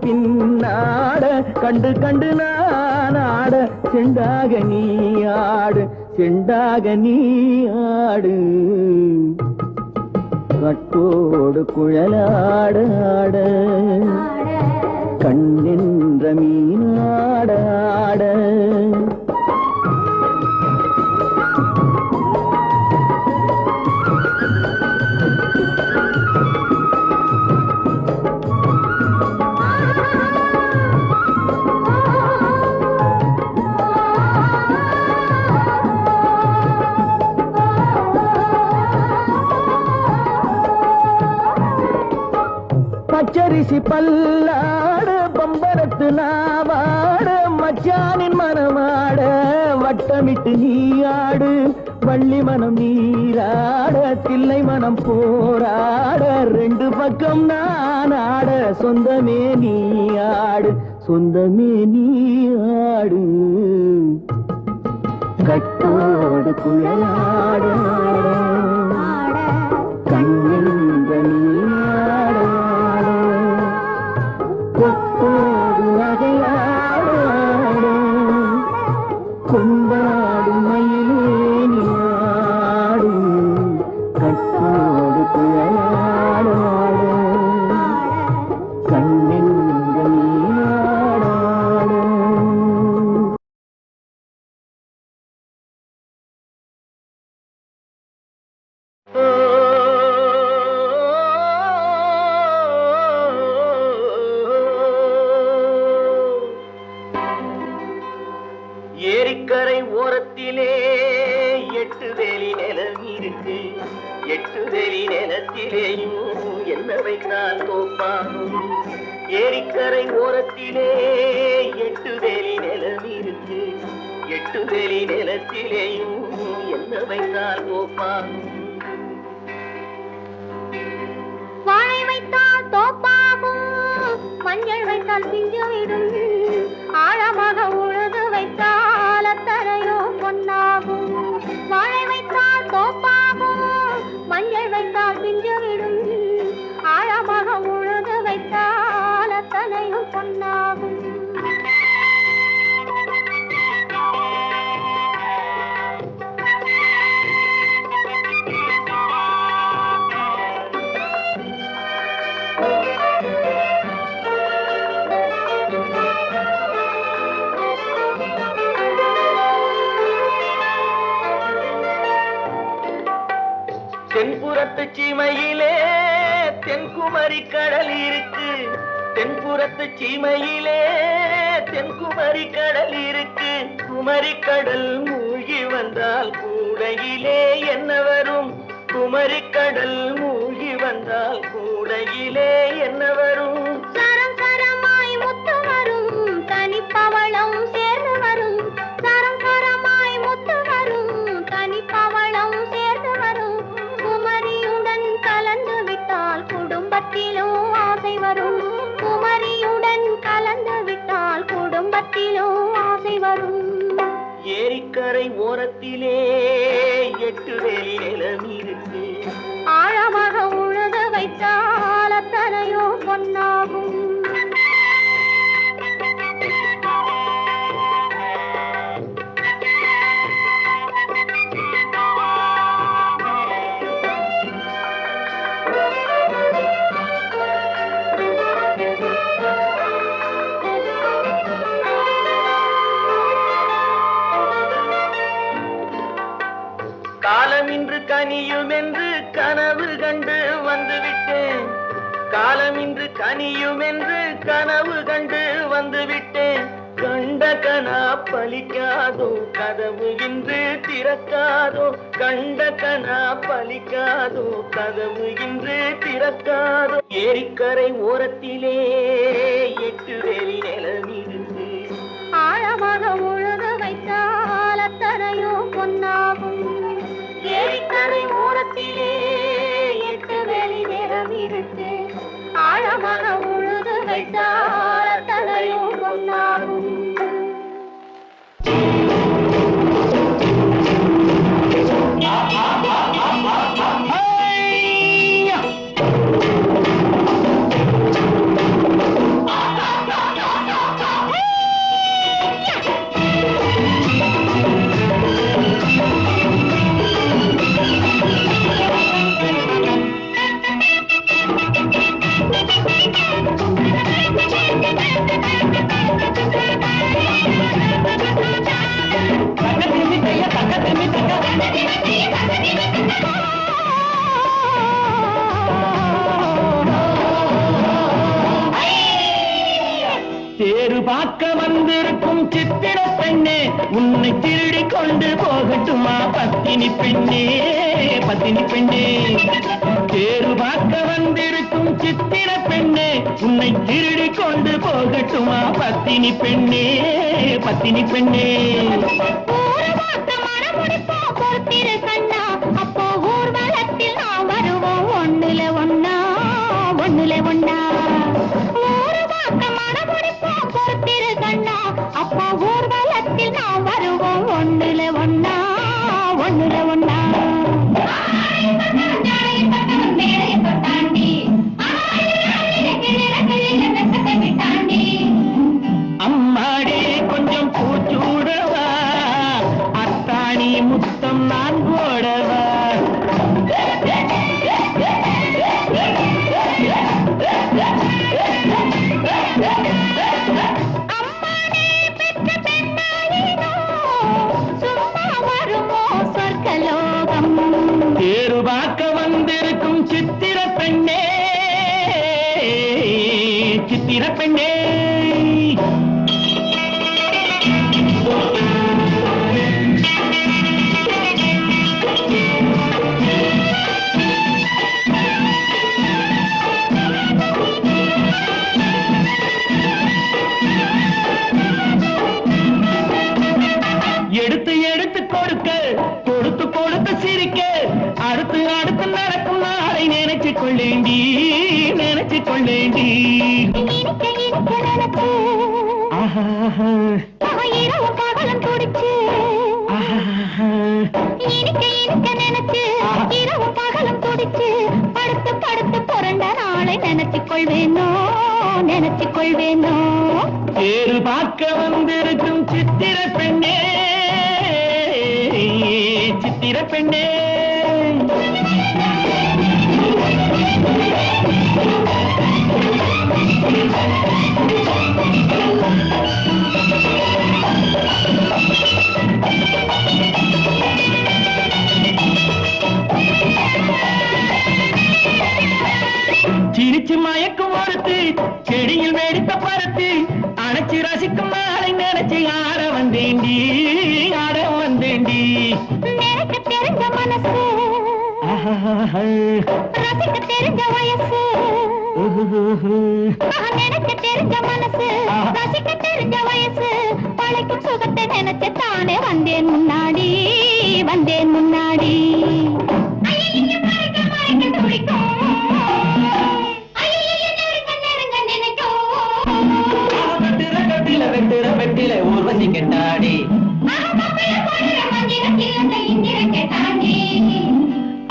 பின்னாட கண்டு கண்டு நான் ஆட செண்டாக நீ ஆடு செண்டாக நீ ஆடு கட்டோடு குழலாட ஆட கண்ணென்ற மீனாட ஆட பச்சரிசி பல்லாடு பம்பரத்து நாவாடு மச்சானின் மனமாட வட்டமிட்டு நீயாடு வள்ளி மனம் நீராட தில்லை மனம் போராட ரெண்டு பக்கம் நான் ஆட சொந்தமே நீயாடு சொந்தமே நீயாடு கட்டோடு குழலாட கண்ணென்ற நீயாட கொத்தோடு நகையாட கொண்டாடு மயிலேனியாடு கட்டோடு குழலாட கண்ணென்ற நீயாட ஏரிக்கரை ஓரத்திலே எட்டு வேலி நிலம் இருக்கு எட்டு வேலி நிலத்திலேயும் என்ன வைத்தால் தோப்பாகும் ஏரிக்கரை ஓரத்திலே எட்டு வேலி நிலம் இருக்கு எட்டு வேலி நிலத்திலேயும் என்ன வைத்தால் தோப்பாகும் வாழை வைத்தால் தோப்பாகும் மஞ்சள் வைத்தால் பிஞ்சுவிடும் ஆழமாக உழுது வைத்தால் அத்தனையோ பொன்னாகும் வாழை வைத்தால் தோப்பாகும் மஞ்சள் வைத்தால் பிஞ்சுவிடும் ஆழமாக உழுது வைத்தால் அத்தனையோ பொன்னாகும் தென்புறத்து சீமையிலே தென்குமரி கடல் இருக்கு தென்புறத்து சீமையிலே தென்குமரி கடல் இருக்கு குமரி கடல் மூழ்கி வந்தால் கூடையிலே என்ன வரும் குமரி கடல் மூழ்கி வந்தால் கூடையிலே என்ன வரும் சரம் சரமாய் முத்து வரும் தனிப்பவளம் சேர்ந்து வரும் சரம் சரமாய் முத்து வரும் தனிப்பவளம் சேர்ந்து வரும் குமரியுடன் கலந்து விட்டால் குடும்பத்திலும் ஆசை வரும் குமரியுடன் கலந்து விட்டால் குடும்பத்திலும் ஆசை வரும் ஏரிக்கரை ஓரத்திலே எட்டு வேலி நிலம் இருக்கு ஆழமாக உழுது வைத்தால் அத்தனையோ பொன்னாகும் காலம் இன்று கனியும் என்று கனவு கண்டு வந்துவிட்டேன் காலம் இன்று கனியும் என்று கனவு கண்டு வந்துவிட்டேன் கண்ட கனா பலிக்காதோ கதவு இன்று திறக்காதோ கண்ட கனா பலிக்காதோ கதவு இன்று திறக்காதோ ஏரிக்கரை ஓரத்திலே எட்டு வேலி நிலம் இருக்கு ஆழமாக உழுது வைத்தால் அத்தனையோ பொன்னாகும் ஏரிக்கரை ஓரத்திலே எட்டு வேலி நிலம் இருக்கு ஆழமாக உழுது வைத்தால் அத்தனையோ பொன்னாகும் உன்னை திருடி கொண்டு போகட்டுமா பத்தினி பெண்ணே பத்தினி பெண்ணே தேரு பார்க்க வந்திருக்கும் சித்திர பெண்ணே உன்னை திருடி கொண்டு போகட்டுமா பத்தினி பெண்ணே பத்தினி பெண்ணே பொறுத்திரு கண்ணா அப்போ ஊர்வலத்தில் நாம் வருவோம் ஒண்ணுல ஒண்ணா ஒண்ணுல ஒண்ணா ஒரு வாக்க மனமுடிப்போம் பொறுத்திரு கண்ணா அப்போ ஊர்வலத்தில் நாம் வருவோம் ஒண்ணுல ஒண்ணா ஒண்ணுல ஒண்ணா அம்மாடி கொஞ்சம் பூச்சூடவா அத்தாணி முத்தம் நான் போடவா தேரு பார்க்க வந்திருக்கும் சித்திர பெண்ணே சித்திர பெண்ணே எடுத்து எடுத்து கொடுக்க கொடுத்து கொடுத்து சிரிக்க அடுத்து அடுத்து நடக்கும் நாளை நினைச்சு கொள்ளேண்டி நினைச்சு கொள்ளேண்டி இரவு பகலும் துடிச்சு இனிக்க இனிக்க நினைச்சு இரவு பகலும் துடிச்சு படுத்து படுத்து புரண்ட நாளை நினைச்சுக் கொள்வேனோ நினைச்சுக் கொள்வேனோ தேரு பார்க்க வந்திருக்கும் சித்திர பெண்ணே சித்திர பெண்ணே சிரிச்சு மயக்கும் ஒருத்து செடியில் வெடித்த பருத்து அணைச்சு ரசிக்கும் நாளை நினைச்சு ஆட வந்தேண்டி ஆட வந்தேண்டி நினைக்க தெரிஞ்ச மனசு ரசிக்க தெரிஞ்ச வயசு நினைக்க தெரிஞ்ச மனசு ரசிக்க தெரிஞ்ச வயசு பழைக்கும் சுகத்தை நினைச்சு தானே வந்தேன் முன்னாடி வந்தேன் முன்னாடி வெட்டில ஊர்வசி கெட்டாடி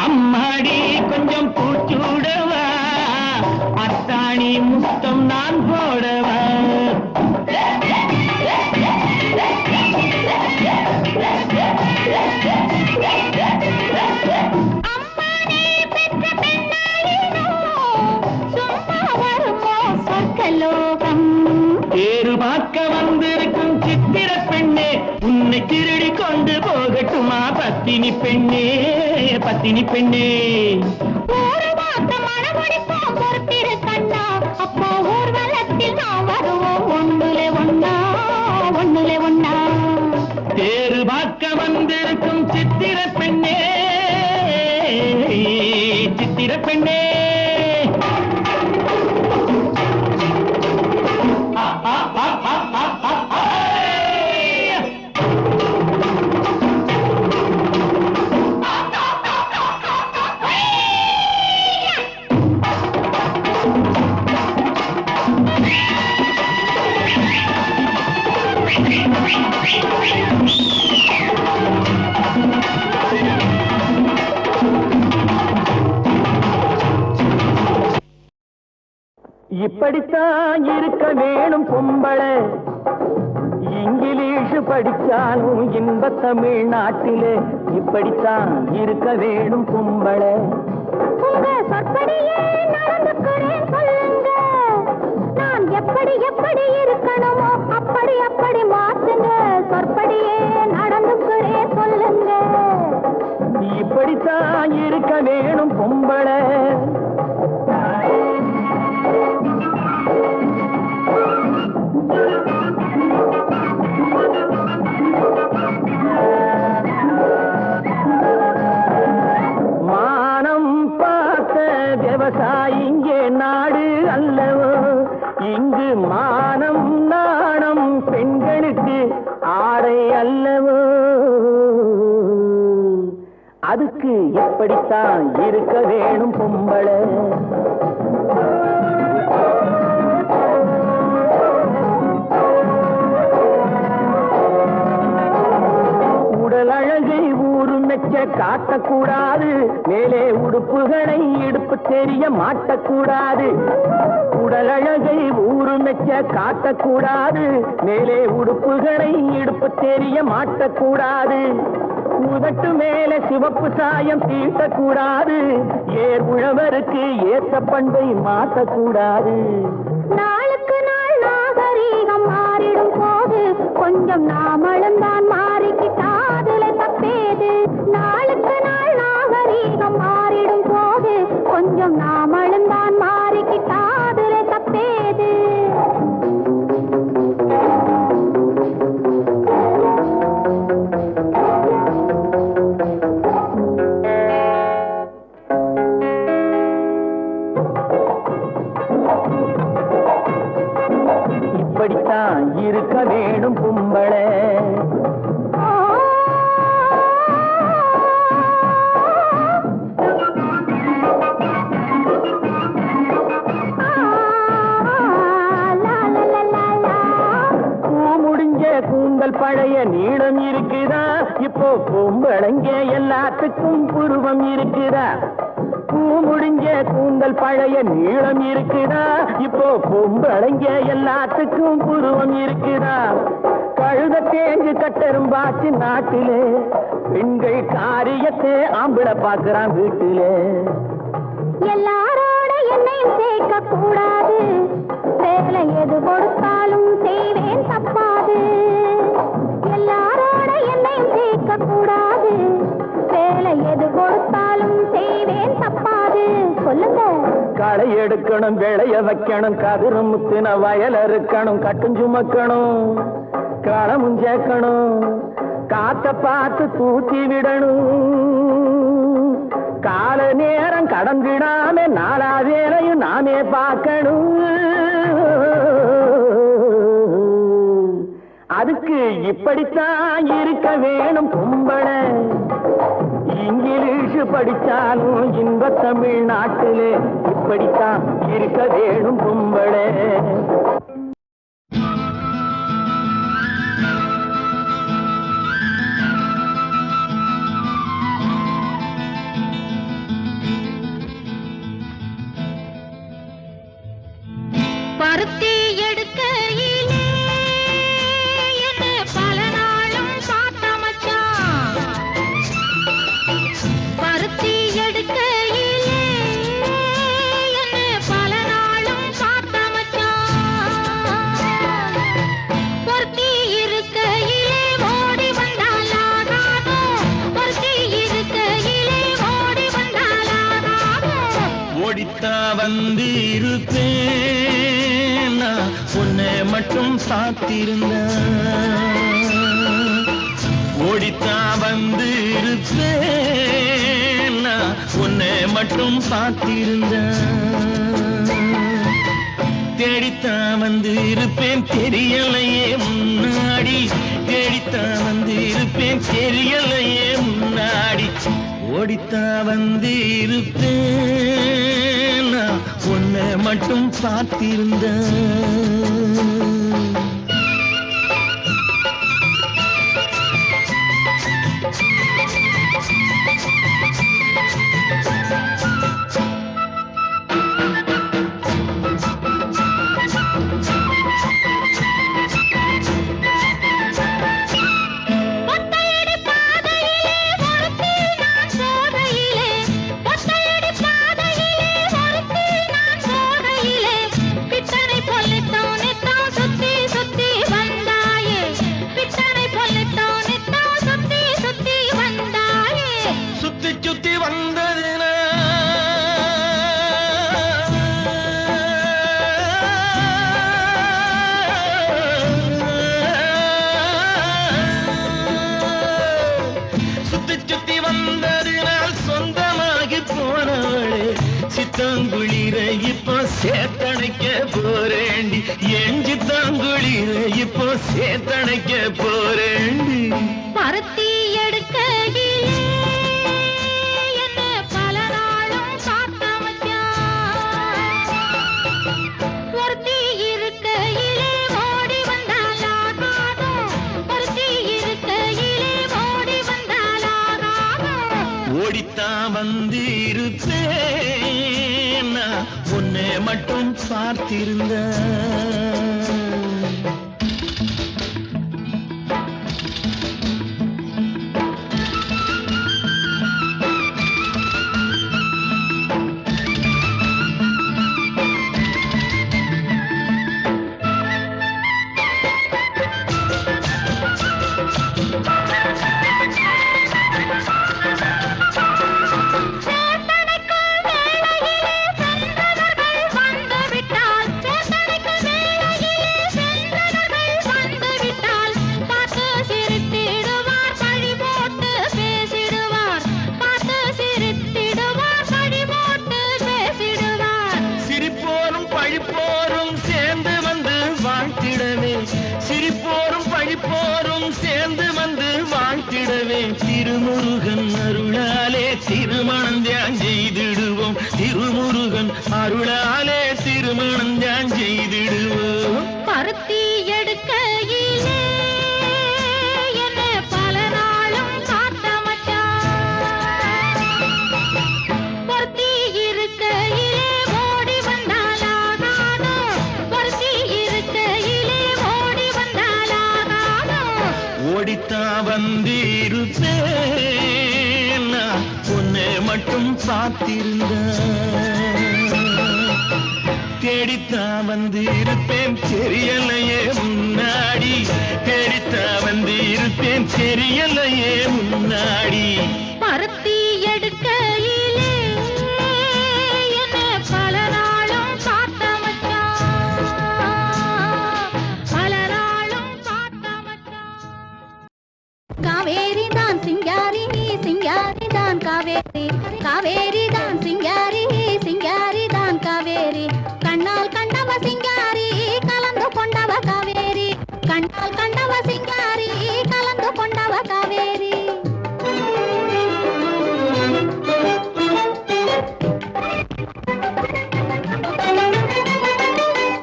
அம்மாடி கொஞ்சம் பூச்சூடவா அத்தாணி முத்தம் நான் போடவா தேரு பார்க்க வந்திருக்கும் சித்திர பெண்ணே உன்னை திருடி கொண்டு போகட்டுமா பத்தினி பெண்ணே பத்தினி பெண்ணே ஒரு வாக்க மனமுடிப்போம் பொறுத்திரு கண்ணா அப்போ ஊர்வலத்தில் நாம் வருவோம் ஒண்ணுல ஒண்ணா ஒண்ணுல ஒண்ணா தேரு பார்க்க வந்திருக்கும் சித்திர பெண்ணே சித்திர பெண்ணே இப்படித்தான் இருக்க வேணும் பொம்பளை இங்கிலீஷ் படிச்சாலும் இன்ப தமிழ்நாட்டிலே இப்படித்தான் இருக்க வேணும் பொம்பளை உங்க சொற்படியே நடந்துக்கிறேன் சொல்லுங்க நான் எப்படி எப்படி இருக்கணுமோ அப்படி அப்படி மாத்துங்க சொற்படியே நடந்துக்கிறேன் சொல்லுங்க இப்படித்தான் இருக்க வேணும் பொம்பளை அதுக்கு எப்படித்தான் இருக்க வேணும் பொம்பளை. உடல் அழகை ஊரு மெச்ச காட்டக்கூடாது, மேலே உடுப்புகளை இடுப்பு தெரிய மாட்டக்கூடாது. உடல் அழகை ஊரு மெச்ச காட்டக்கூடாது, மேலே உடுப்புகளை இடுப்பு தெரிய மாட்டக்கூடாது. உதட்டு மேல சிவப்பு சாயம் தீட்டக்கூடாது, ஏர் உழவருக்கு ஏற்ற பண்பை மாற்றக்கூடாது. நாளுக்கு நாள் நாகரீகம் மாறிடும் போது கொஞ்சம் நாமளும் தான் மாறிக்கிட்டாதுல தப்பேது. நாளுக்கு நாள் நாகரீகம் மாறிடும் போது கொஞ்சம் நாமளும் தான் மாறிக்கிட்டாதுல தப்பேது. இப்படித்தான் இருக்க வேணும் பொம்பளை. கூந்தல் பழைய நீளம் இருக்குதா, இப்போ பொம்பளைங்க எல்லாத்துக்கும் புருவம் இருக்குதா. பூ முடிஞ்ச கூந்தல் பழைய நீளம் இருக்குதா, இப்போ பொம்பளைங்க எல்லாத்துக்கும் புருவம் இருக்குதா. கழுத தேங்கு கட்டெரும்பாச்சு நாட்டிலே, பெண்கள் காரியத்தை ஆம்பளை பார்க்கிறான் வீட்டிலே. எல்லாரோட என்னையும் சேர்க்க கூடாது, வேலை எது கொடுத்தாலும் செய்வேன் தப்பாது. எல்லாரோட என்னையும் சேர்க்க கூடாது, வேலை எது கொடுத்தாலும் செய்வேன் தப்பாது. சொல்லுங்க. களை எடுக்கணும், விளைய வைக்கணும், கதிரு முத்தின வயல் இருக்கணும், கட்டும் சுமக்கணும், களமும் சேர்க்கணும், காத்த பார்த்து தூத்தி விடணும். கால நேரம் கடந்திடாம நாலா வேலையும் நாமே பார்க்கணும். அதுக்கு இப்படித்தான் இருக்க வேணும் பொம்பளை. இங்கிலீஷ் படிச்சாலும் இன்ப தமிழ்நாட்டிலே இப்படித்தான் இருக்க வேணும் பொம்பளை. பருத்தி எடுக்கையிலே என்ன பல நாளும் பார்த்த மச்சான். பருத்தி எடுக்கையிலே என்ன பல நாளும் பார்த்த மச்சான். பொருத்தி இருக்கையிலே ஓடி வந்தாலாகாதோ, பொருத்தி இருக்கையிலே ஓடி வந்தாலாகாதோ. ஓடித்தா வந்து இருப்பேன், உன்னை மட்டும் சாத்திருந்த. ஓடித்தா வந்து இருப்பேன், உன்னை மட்டும் சாத்திருந்த. தேடித்தான் வந்து இருப்பேன் தெரியலையே முன்னாடி, தேடித்தான் வந்து இருப்பேன் தெரியலையே முன்னாடி. ஓடித்தா வந்து இருப்பேன், உன்னை மட்டும் பார்த்திருந்த. சித்தாங்குளிர இப்போ சேத்தணைக்க போறேண்டி, என் சித்தாங்குளிர இப்போ சேத்தணைக்க போறேண்டி. பருத்தி எடுக்கையிலே ஓடித்தான் வந்திருப்பேன் நான் உன்னை மட்டும் பார்த்திருந்த திருமுருகன் அருளாலே திருமணம் தியான் செய்திடுவோம் திருமுருகன் அருளாலே திருமணம் தியான் செய்திடுவோம் பருத்தி எடுக்கையிலே என்ன பல நாளும் காத்த மச்சான் பொருத்தி இருக்கையிலே ஓடி வந்தாலாகாதோ பொருத்தி இருக்கையிலே ஓடி வந்தாலாகாதோ ஓடித்தான் வந்திருப்பேன் நான் உன்னை மட்டும் பார்த்திருந்த தேடித்தான் வந்திருப்பேன் தெரியலையே முன்னாடி தேடித்தான் வந்திருப்பேன் தெரியலையே முன்னாடி பருத்தி எடுக்கையிலே என்ன பல நாளும் காத்த மச்சான் பல நாளும் காத்த மச்சான் காவேரி தான் சிங்காரி சிங்காரி தான் காவேரி காவேரி தான் சிங்காரி சிங்காரி தான் காவேரி கண்ணால் கண்டவ சிங்காரி கலந்து கொண்டவ காவேரி கண்ணால் கண்டவ சிங்காரி கலந்து கொண்டவ காவேரி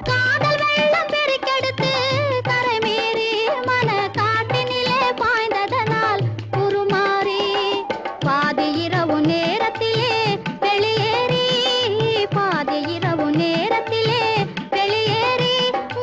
காதல் வெள்ளம் பெருக்கெடுத்து கரை மீறி மன காட்டினிலே பாய்ந்ததனால் உருமாறி பாதி இரவு நேரத்திலே வெளியேறி பாதி இரவு நேரத்திலே வெளியேறி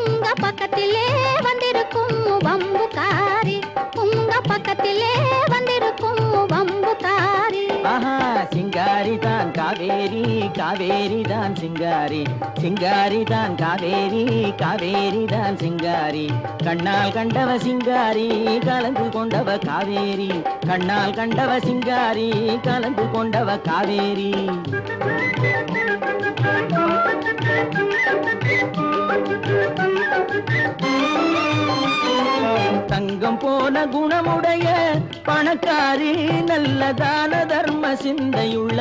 உங்க பக்கத்திலே வந்திருக்கும் வம்புக்காரி உங்க பக்கத்திலே வந்திருக்கும் வம்புக்காரி ஆஹா சிங்காரி தான் காவேரி காவேரி தான் சிங்காரி சிங்காரி தான் காவேரி காவேரி தான் சிங்காரி கண்ணால் கண்டவ சிங்காரி கலந்து கொண்டவ காவேரி கண்ணால் கண்டவ சிங்காரி கலந்து கொண்டவ காவேரி தங்கம் போன குணமுடைய பணக்காரி நல்ல தான தர்ம சிந்தையுள்ள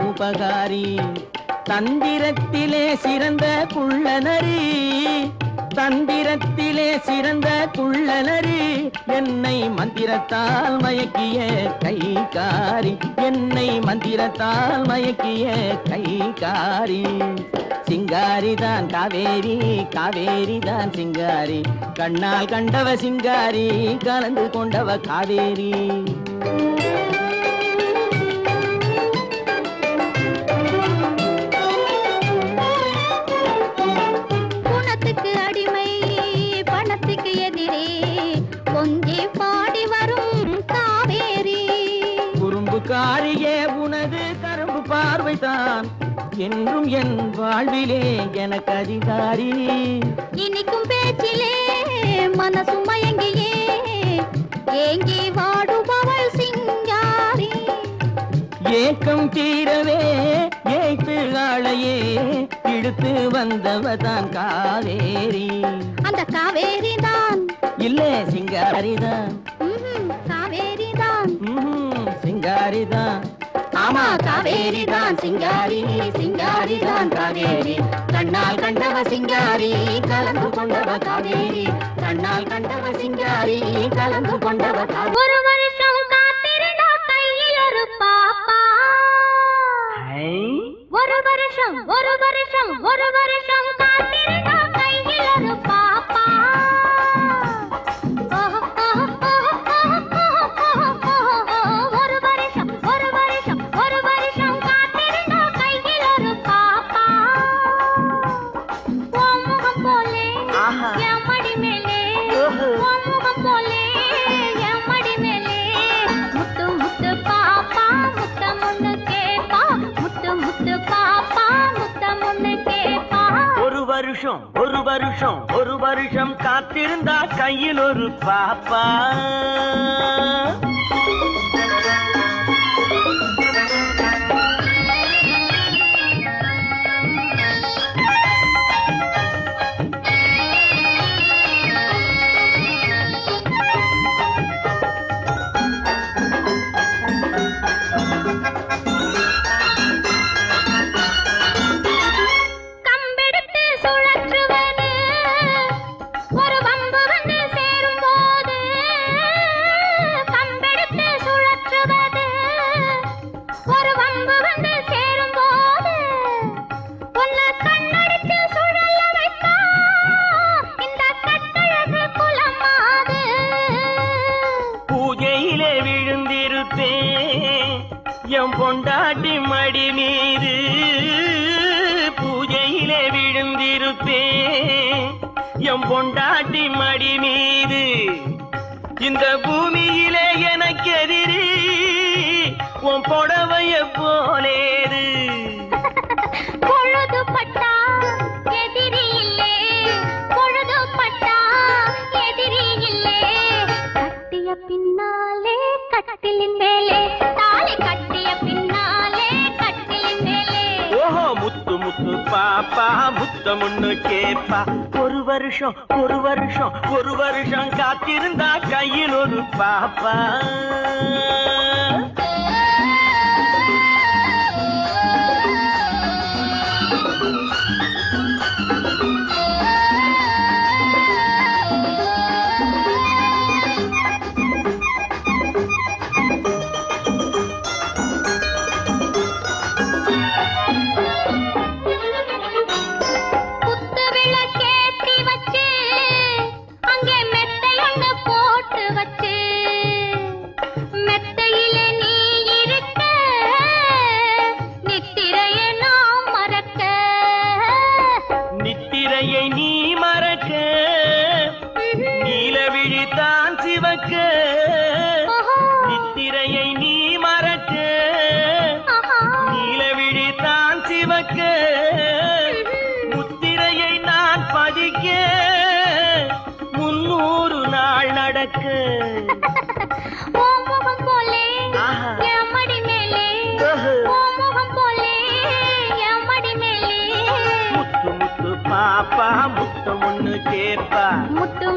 உபகாரி தந்திரத்திலே சிறந்த குள்ளநரி தந்திரத்திலே சிறந்த குள்ளநரி என்னை மந்திரத்தால் மயக்கிய கைகாரி என்னை மந்திரத்தால் மயக்கிய கைகாரி சிங்காரிதான் காவேரி காவேரிதான் சிங்காரி கண்ணால் கண்டவ சிங்காரி கலந்து கொண்டவ காவேரி குணத்துக்கு அடிமை பணத்துக்கு எதிரே கொஞ்சி பாடி வரும் காவேரி குறும்புக்காரியே உனது கரும்பு பார்வைதான் என்றும் என் வாழ்விலே எனக்கு அதிகாரி இனிக்கும் பேச்சிலே மனசு மயங்கியே ஏங்கி வாடுபவள் சிங்காரி ஏக்கம் தீரவே ஏய்த்து ஆளையே இழுத்து வந்தவதான் காவேரி அந்த காவேரி தான் இல்லே சிங்காரிதான் காவேரி தான் சிங்காரிதான் ஆமா காவேரி தான் சிங்காரி சிங்காரி தான் காவேரி கண்ணால் கண்டவ சிங்காரி கலந்து கொண்டவ காவேரி கண்ணால் கண்டவ சிங்காரி கலந்து கொண்டவ காவேரி ஒரு வருஷம் காத்திருந்தா கையில் ஒரு பாப்பா ஒரு வருஷம் காத்திருந்தா கையில் ஒரு பாப்பா ஒரு வருஷம் ஒரு வருஷம் காத்திருந்தா கையில் ஒரு பாப்பா. எம் பொண்டாட்டி மடி மீது பூஜையிலே விழுந்திருப்பேன். எம் பொண்டாட்டி மடி மீது இந்த பூமியிலே எனக்கு எதிரி உன் புடவைய போலேது. பொழுது பட்டா எதிரி இல்லே, பொழுது பட்டா எதிரி இல்லே. கட்டிய பின்னாலே கட்டிலின் மேலே தாலி கட்டிய பின்னாலே கட்டிலின் மேலே. ஓஹோ முத்து முத்து பாப்பா முத்தமுன்னு கேப்பா. ஒரு வருஷம் காத்திருந்தா கையில் ஒரு பாப்பா. நீ மறக்க நீலவிழித்தான் சிவக்க. நித்திரையை நீ மறக்க நீலவிழித்தான் சிவக்க. முத்திரையை நான் பதிக்க 300 நாள் நடக்க. பாப்பா முத்தம் ஒண்ணு கேப்பா. முத்து